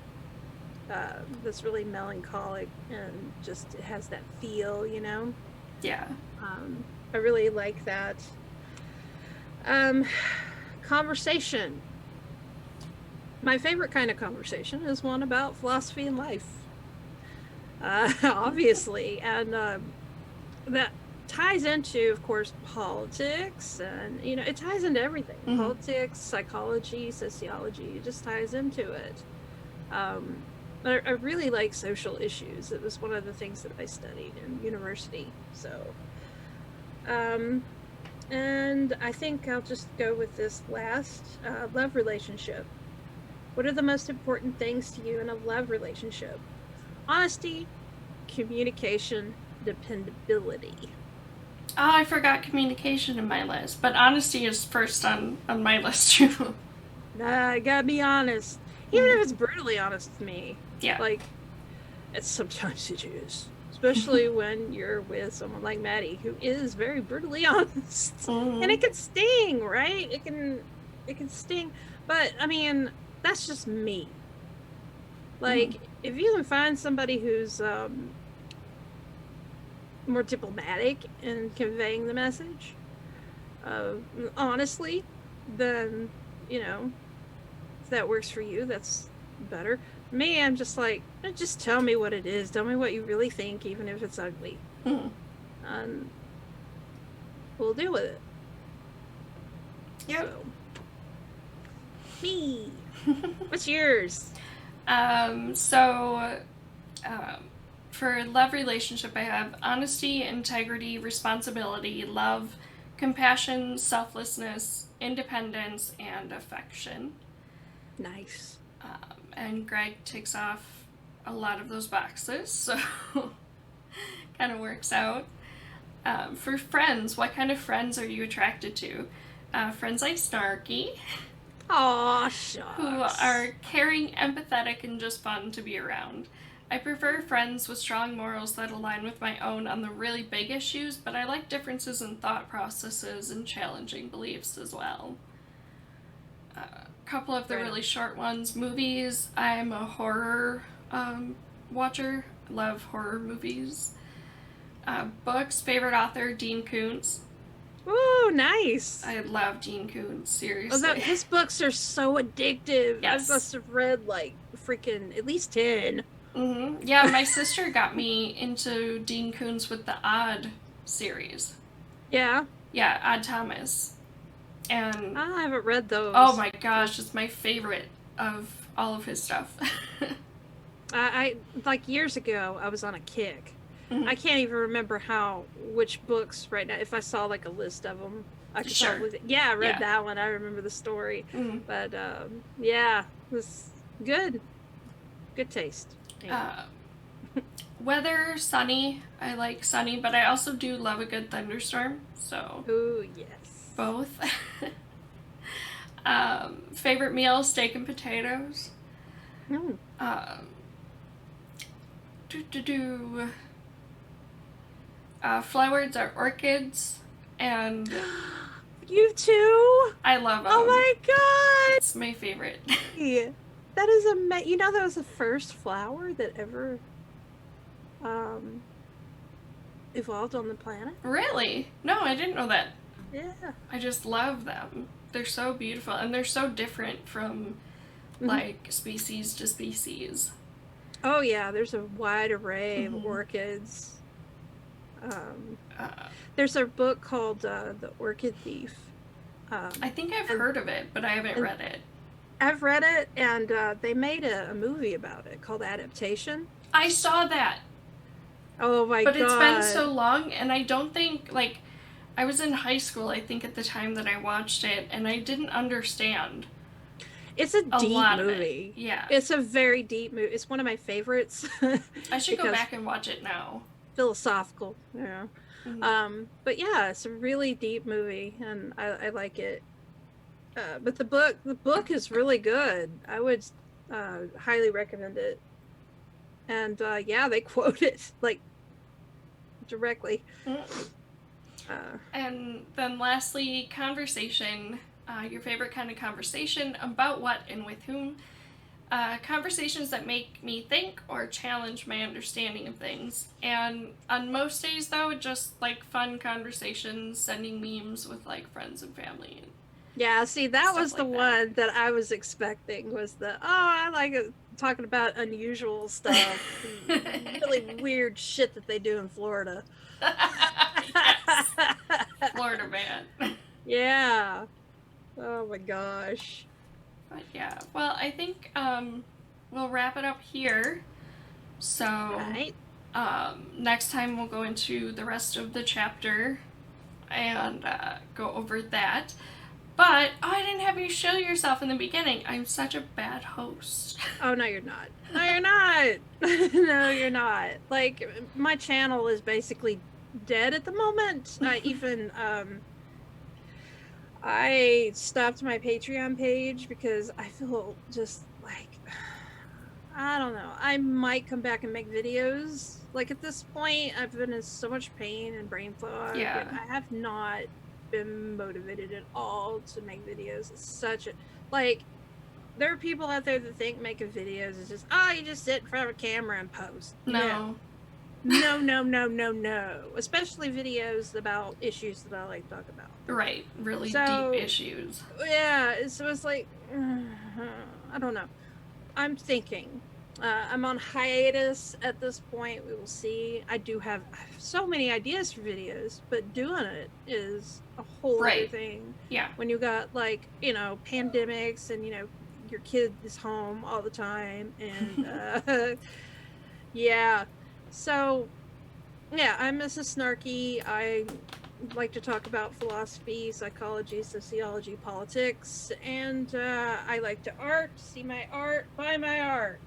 That's really melancholic and just it has that feel, you know? Yeah. I really like that. Conversation. My favorite kind of conversation is one about philosophy and life. Obviously. And that ties into, of course, politics. And, you know, it ties into everything. Politics, psychology, sociology. It just ties into it. But I really like social issues. It was one of the things that I studied in university. So, and I think I'll just go with this last, love relationship. What are the most important things to you in a love relationship? Honesty, communication, dependability. Oh, I forgot communication in my list, but honesty is first on my list too. I gotta be honest. Even if it's brutally honest with me. Yeah. Like, sometimes it is. Especially when you're with someone like Maddie, who is very brutally honest. And it can sting, right? It can sting. But, I mean, that's just me. Like, if you can find somebody who's more diplomatic in conveying the message, honestly, then, you know, if that works for you, that's better. Me, I'm just like, just tell me what it is. Tell me what you really think, even if it's ugly. And we'll deal with it. Yep. So, me. What's yours? So, for love relationship, I have honesty, integrity, responsibility, love, compassion, selflessness, independence, and affection. Nice. And Greg ticks off a lot of those boxes, so kind of works out. For friends, what kind of friends are you attracted to? Friends like Snarky. Aw, shucks. Who are caring, empathetic, and just fun to be around. I prefer friends with strong morals that align with my own on the really big issues, but I like differences in thought processes and challenging beliefs as well. A couple of the really short ones. Movies, I'm a horror watcher. Love horror movies. Books, favorite author, Dean Koontz. Ooh, nice. I love Dean Koontz, seriously. His books are so addictive. Yes. I must have read like freaking at least 10. Mm-hmm. Yeah, my sister got me into Dean Koontz with the Odd series. Yeah? Yeah, Odd Thomas. And I haven't read those. Oh my gosh, it's my favorite of all of his stuff. I like years ago, I was on a kick. Mm-hmm. I can't even remember which books right now. If I saw like a list of them, I could probably. Yeah, I read that one. I remember the story. Mm-hmm. But yeah, it was good. Good taste. Yeah. Weather, sunny. I like sunny, but I also do love a good thunderstorm. So. Ooh, yes. Both. Favorite meal, steak and potatoes. Mm. Flowers are orchids, and you too. I love them. Oh my god, it's my favorite. Yeah. That is you know, that was the first flower that ever evolved on the planet. Really? No, I didn't know that. Yeah. I just love them. They're so beautiful, and they're so different from like species to species. Oh yeah, there's a wide array of orchids. There's a book called The Orchid Thief. I think I've heard of it, but I haven't read it. I've read it, and they made a movie about it called Adaptation. I saw that. Oh my god. But it's been so long, and I don't think, like, I was in high school, I think, at the time that I watched it, and I didn't understand. It's a deep movie. Yeah. It's a very deep movie. It's one of my favorites. I should go back and watch it now. Philosophical, yeah. Mm-hmm. But yeah, it's a really deep movie, and I like it. But the book is really good. I would highly recommend it. And yeah, they quote it like directly. And then lastly, conversation. Your favorite kind of conversation, about what and with whom. Conversations that make me think or challenge my understanding of things. And on most days, though, just like fun conversations, sending memes with like friends and family. Yeah, see, that was the one that I was expecting, was I like it, talking about unusual stuff, really weird shit that they do in Florida. Florida man. Yeah. Oh my gosh. But yeah, well, I think we'll wrap it up here. So right. Next time we'll go into the rest of the chapter and go over that. But I didn't have you show yourself in the beginning. I'm such a bad host. Oh, no, you're not. No, you're not. No, you're not. Like, my channel is basically dead at the moment. I stopped my Patreon page because I feel just like, I don't know. I might come back and make videos. Like, at this point, I've been in so much pain and brain fog. Yeah. And I have not been motivated at all to make videos. It's such a, like, there are people out there that think making videos is just, you just sit in front of a camera and post. No. No. Especially videos about issues that I like to talk about. Right. Really deep issues. Yeah. So it's like, I don't know. I'm thinking. I'm on hiatus at this point. We will see. I have so many ideas for videos, but doing it is a whole other thing. Yeah. When you got, like, pandemics and, your kid is home all the time, and yeah. So yeah, I'm Mrs. Snarky. I like to talk about philosophy, psychology, sociology, politics, and I like to art, see my art, buy my art.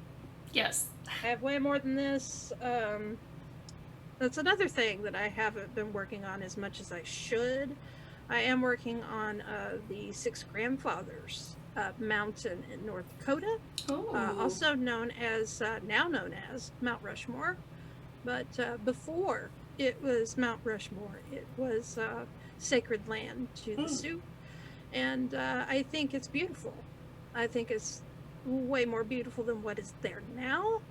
Yes. I have way more than this. That's another thing that I haven't been working on as much as I should. I am working on the Six Grandfathers mountain in North Dakota, also known as, now known as Mount Rushmore. But before it was Mount Rushmore, it was sacred land to the Sioux. And I think it's beautiful. I think it's way more beautiful than what is there now.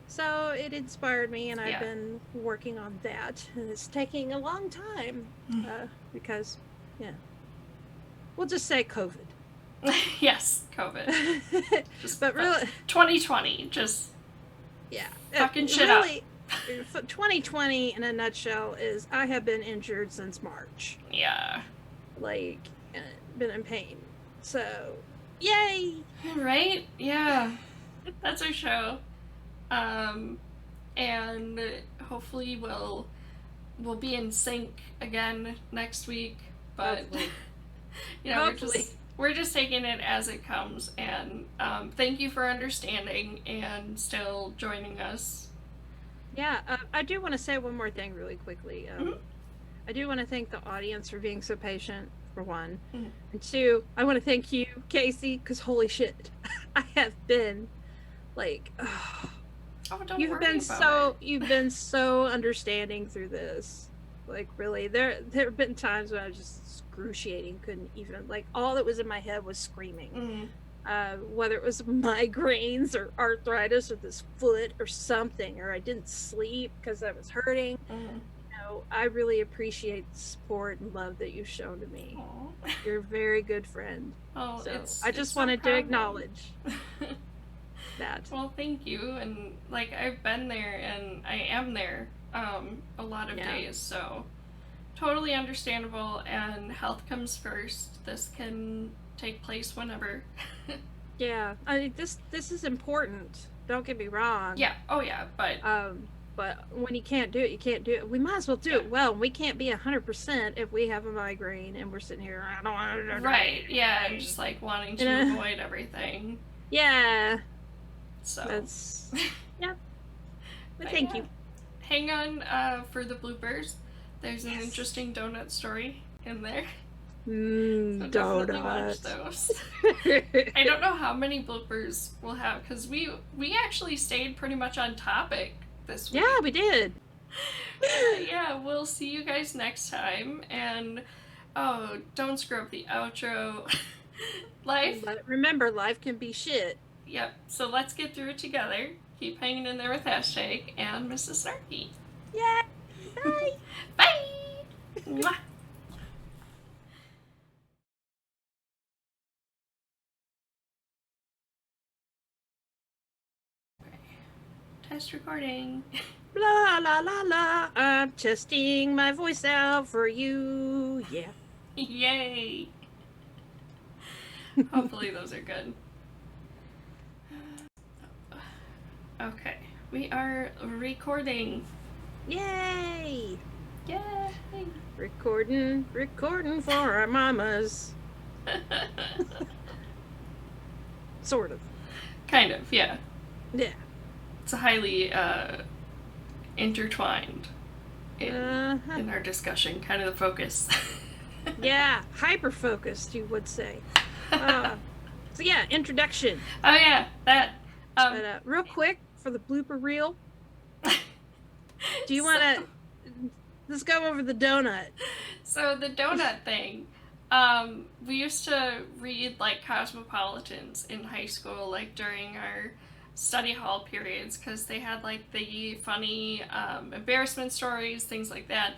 So it inspired me, and I've been working on that. And it's taking a long time because, yeah, we'll just say COVID. Yes, COVID. But really, 2020, just fucking shit really, up. 2020 in a nutshell is I have been injured since March. Yeah. Like, been in pain. So, yay! Right? Yeah. That's our show. And hopefully we'll be in sync again next week. But you know, we're just taking it as it comes, and thank you for understanding and still joining us. Yeah, I do want to say one more thing really quickly. I do want to thank the audience for being so patient, for one. And two, I want to thank you, Casey, because holy shit, I have been like, you've been so understanding through this. Like, really, there have been times when I was just excruciating, couldn't even, like, all that was in my head was screaming. Whether it was migraines or arthritis or this foot or something, or I didn't sleep because I was hurting. You know, I really appreciate the support and love that you've shown to me. Aww. You're a very good friend. Oh, so I just wanted to acknowledge that. Well, thank you. And like, I've been there and I am there a lot of days, so totally understandable, and health comes first. This can take place whenever. Yeah, I mean, this is important, don't get me wrong. Yeah. Oh yeah, but when you can't do it, you can't do it. We might as well do it well. We can't be 100% if we have a migraine and we're sitting here, I don't want to. Right, yeah, and just like wanting to avoid everything. Yeah. So that's but thank you. Hang on for the bloopers. There's an interesting donut story in there. So definitely watch those. I don't know how many bloopers we'll have, because we actually stayed pretty much on topic this week. Yeah, we did. Yeah, we'll see you guys next time, and don't screw up the outro. Remember, life can be shit. Yep, so let's get through it together. Keep hanging in there with hashtag and Mrs. Snarky. Yeah. Bye. Bye. Mwah. Test recording. La la la la. I'm testing my voice out for you. Yeah. Yay. Hopefully those are good. Okay, we are recording. Yay! Yay! Recording for our mamas. Sort of. Kind of, yeah. Yeah. It's highly intertwined in our discussion, kind of the focus. Yeah, hyper-focused, you would say. So yeah, introduction. Oh yeah, that. But real quick, for the blooper reel, do you want to... Let's go over the donut. So the donut thing, we used to read, like, Cosmopolitans in high school, like, during our study hall periods, because they had, like, the funny embarrassment stories, things like that.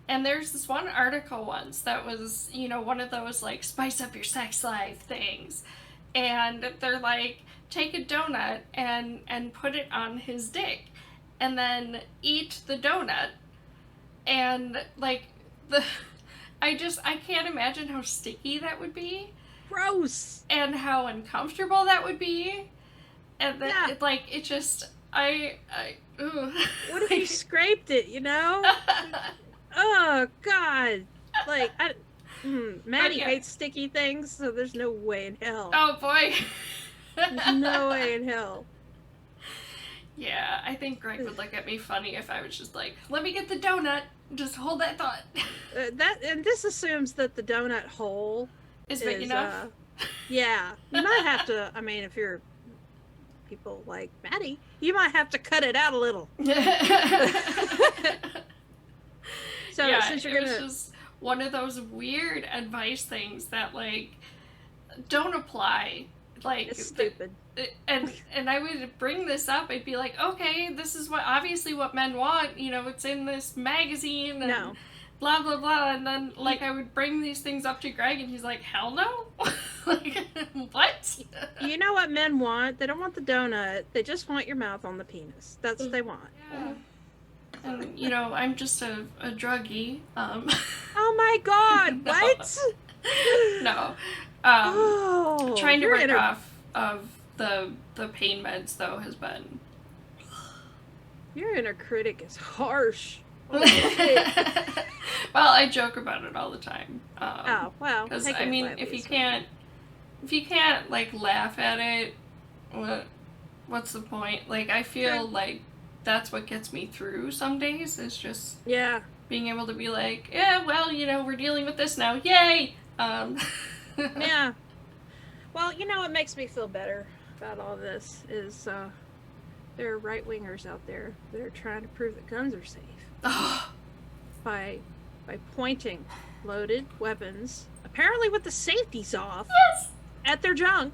And there's this one article once that was, you know, one of those, like, spice up your sex life things. And they're like, take a donut and put it on his dick, and then eat the donut. And, like, I can't imagine how sticky that would be. gross. And how uncomfortable that would be. And then, Yeah. it just, ooh. What if you scraped it, you know? Oh, God. Like, Maddie hates sticky things, so there's no way in hell. Oh, boy. There's no way in hell. Yeah, I think Greg would look at me funny if I was just like, let me get the donut. Just hold that thought. And this assumes that the donut hole is big enough. Yeah, you might have to. I mean, if you're people like Maddie, you might have to cut it out a little. So yeah, since you're it was just one of those weird advice things that don't apply. It's stupid. And I would bring this up. I'd be like, okay, this is obviously what men want. It's in this magazine and blah blah blah. And then I would bring these things up to Greg, and he's like, hell no. What? You know what men want? They don't want the donut. They just want your mouth on the penis. That's what they want. Yeah. And I'm just a druggie. Oh my God! What? No. Trying to work off of the pain meds though has been. Your inner critic is harsh. Well, I joke about it all the time. Well. Because if you can't laugh at it, what's the point? I feel like that's what gets me through some days. Is just being able to be like, yeah, well, we're dealing with this now. Yay! Yeah. Well, what makes me feel better about all this is there are right-wingers out there that are trying to prove that guns are safe. By pointing loaded weapons, apparently with the safeties off, at their junk.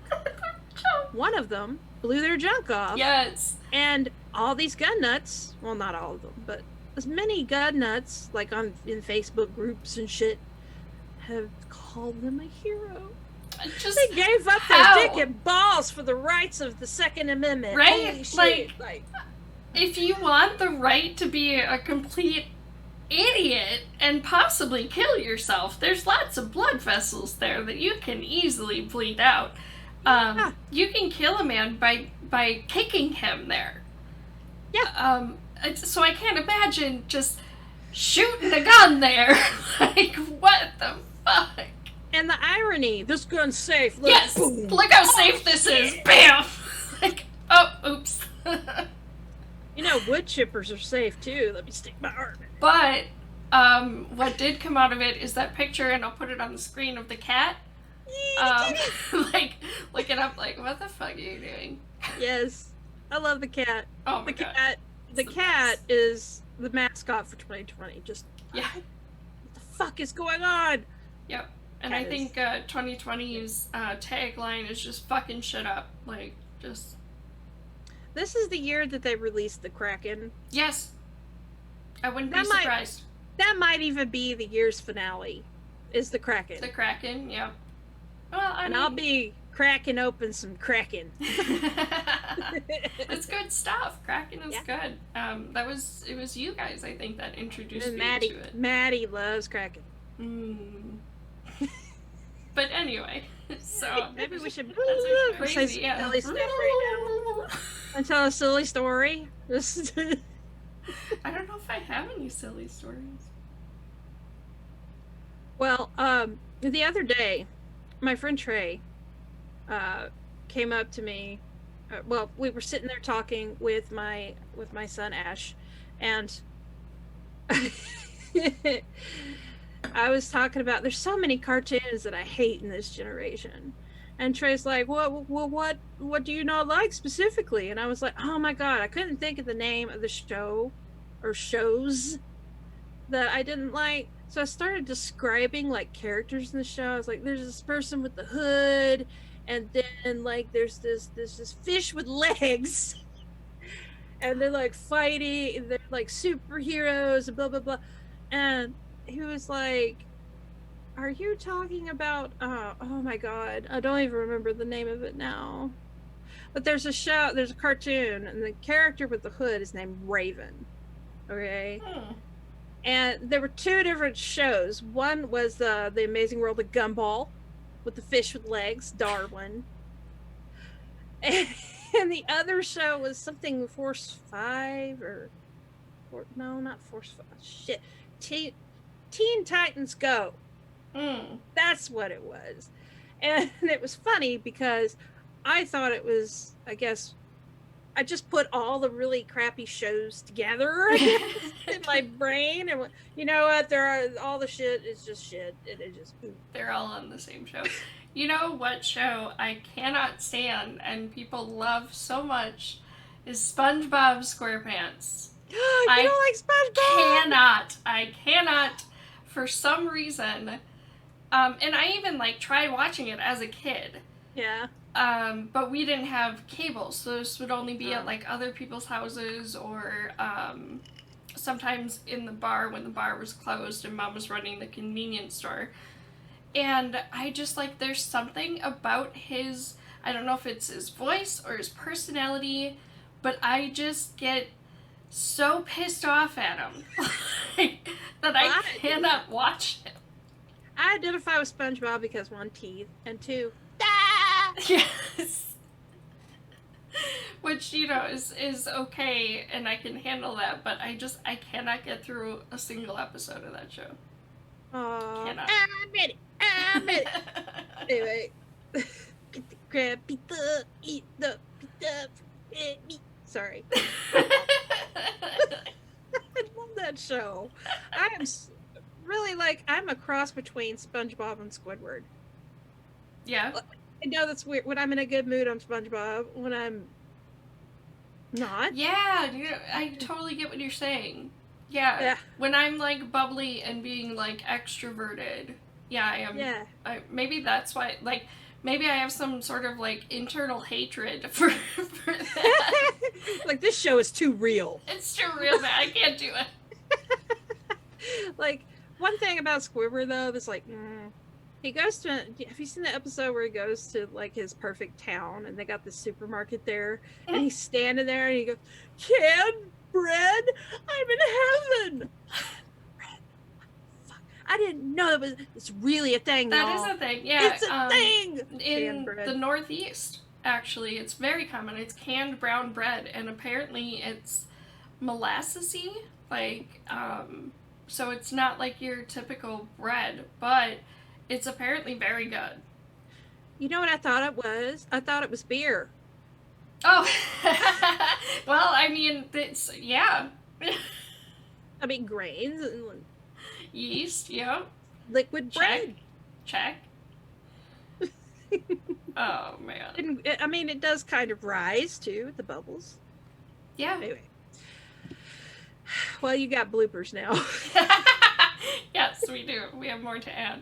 One of them blew their junk off. Yes. And all these gun nuts, well, not all of them, but as many gun nuts, in Facebook groups and shit, have called them a hero. They gave up their dick and balls for the rights of the Second Amendment. Right? Holy shit. If you want the right to be a complete idiot and possibly kill yourself, there's lots of blood vessels there that you can easily bleed out. You can kill a man by kicking him there. Yeah. So I can't imagine just shooting a gun there. What the fuck? And the irony, this gun's safe. Look, yes, boom. Look how safe this is. Bam! Oh, oops. Wood chippers are safe too. Let me stick my arm in. But what did come out of it is that picture, and I'll put it on the screen, of the cat. Looking up, what the fuck are you doing? Yes, I love the cat. Oh my God. The cat is the mascot for 2020. Just yeah. What the fuck is going on? Yep. And I think 2020's tagline is just fucking shit up. This is the year that they released the Kraken. Yes. I wouldn't be surprised. That might even be the year's finale, is the Kraken. The Kraken, yeah. Well, I'll be cracking open some Kraken. It's good stuff. Kraken is good. It was you guys, I think, that introduced me to it. Maddie loves Kraken. But anyway, so maybe we should crazy, say silly stuff right now. And tell a silly story. I don't know if I have any silly stories. Well, the other day, my friend Trey came up to me. We were sitting there talking with my son Ash, and I was talking about there's so many cartoons that I hate in this generation. And Trey's like, what do you not like specifically? And I was like, oh my God, I couldn't think of the name of the show or shows that I didn't like. So I started describing characters in the show. I was like, there's this person with the hood, and then there's this fish with legs. And they're fighting, and they're superheroes and blah blah blah. And he was like, are you talking about oh my God, I don't even remember the name of it now. But there's a cartoon, and the character with the hood is named Raven. Okay? And there were two different shows. One was the Amazing World of Gumball, with the fish with legs, Darwin. And the other show was something Force 5 no, not Force 5. Shit. Teen Titans Go. That's what it was. And it was funny because I thought it was, I guess, I just put all the really crappy shows together in my brain. And you know what? All the shit is just shit. It is just poop. They're all on the same show. You know what show I cannot stand and people love so much is Spongebob Squarepants. You don't like SpongeBob? I cannot for some reason. And I even like tried watching it as a kid. Yeah. But we didn't have cable, so this would only be at like other people's houses or sometimes in the bar when the bar was closed and Mom was running the convenience store. And I just like, there's something about his, I don't know if it's his voice or his personality, but I just get so pissed off at him that I cannot watch him. I identify with SpongeBob because 1, teeth, and 2, yes. Which, you know, is okay, and I can handle that, but I cannot get through a single episode of that show. Cannot. I'm ready. Anyway. Get the crab pizza, eat the pizza, me. Sorry. I love that show. I am really like, I'm a cross between SpongeBob and Squidward. Yeah. I know that's weird. When I'm in a good mood, I'm SpongeBob. When I'm not. Yeah, I totally get what you're saying. Yeah. When I'm like bubbly and being like extroverted, yeah, I am. Yeah. Maybe that's why, like, maybe I have some sort of like internal hatred for that. Like, this show is too real. It's too real, man. I can't do it. Like, one thing about Squidward though, that's like, he goes to, have you seen the episode where he goes to like his perfect town and they got the supermarket there and he's standing there and he goes, canned bread? I'm in heaven. Bread? Fuck. I didn't know it's really a thing. That y'all. is a thing, yeah. It's a thing. In the Northeast, actually, it's very common. It's canned brown bread, and apparently it's molassesy, like, so it's not like your typical bread, but it's apparently very good. You know what I thought it was? I thought it was beer. Oh, well, I mean, it's, yeah. I mean, grains and yeast, yeah. Liquid bread. Check. Oh, man. And, I mean, it does kind of rise, too, with the bubbles. Yeah. Anyway. Well, you got bloopers now. Yes, we do. We have more to add.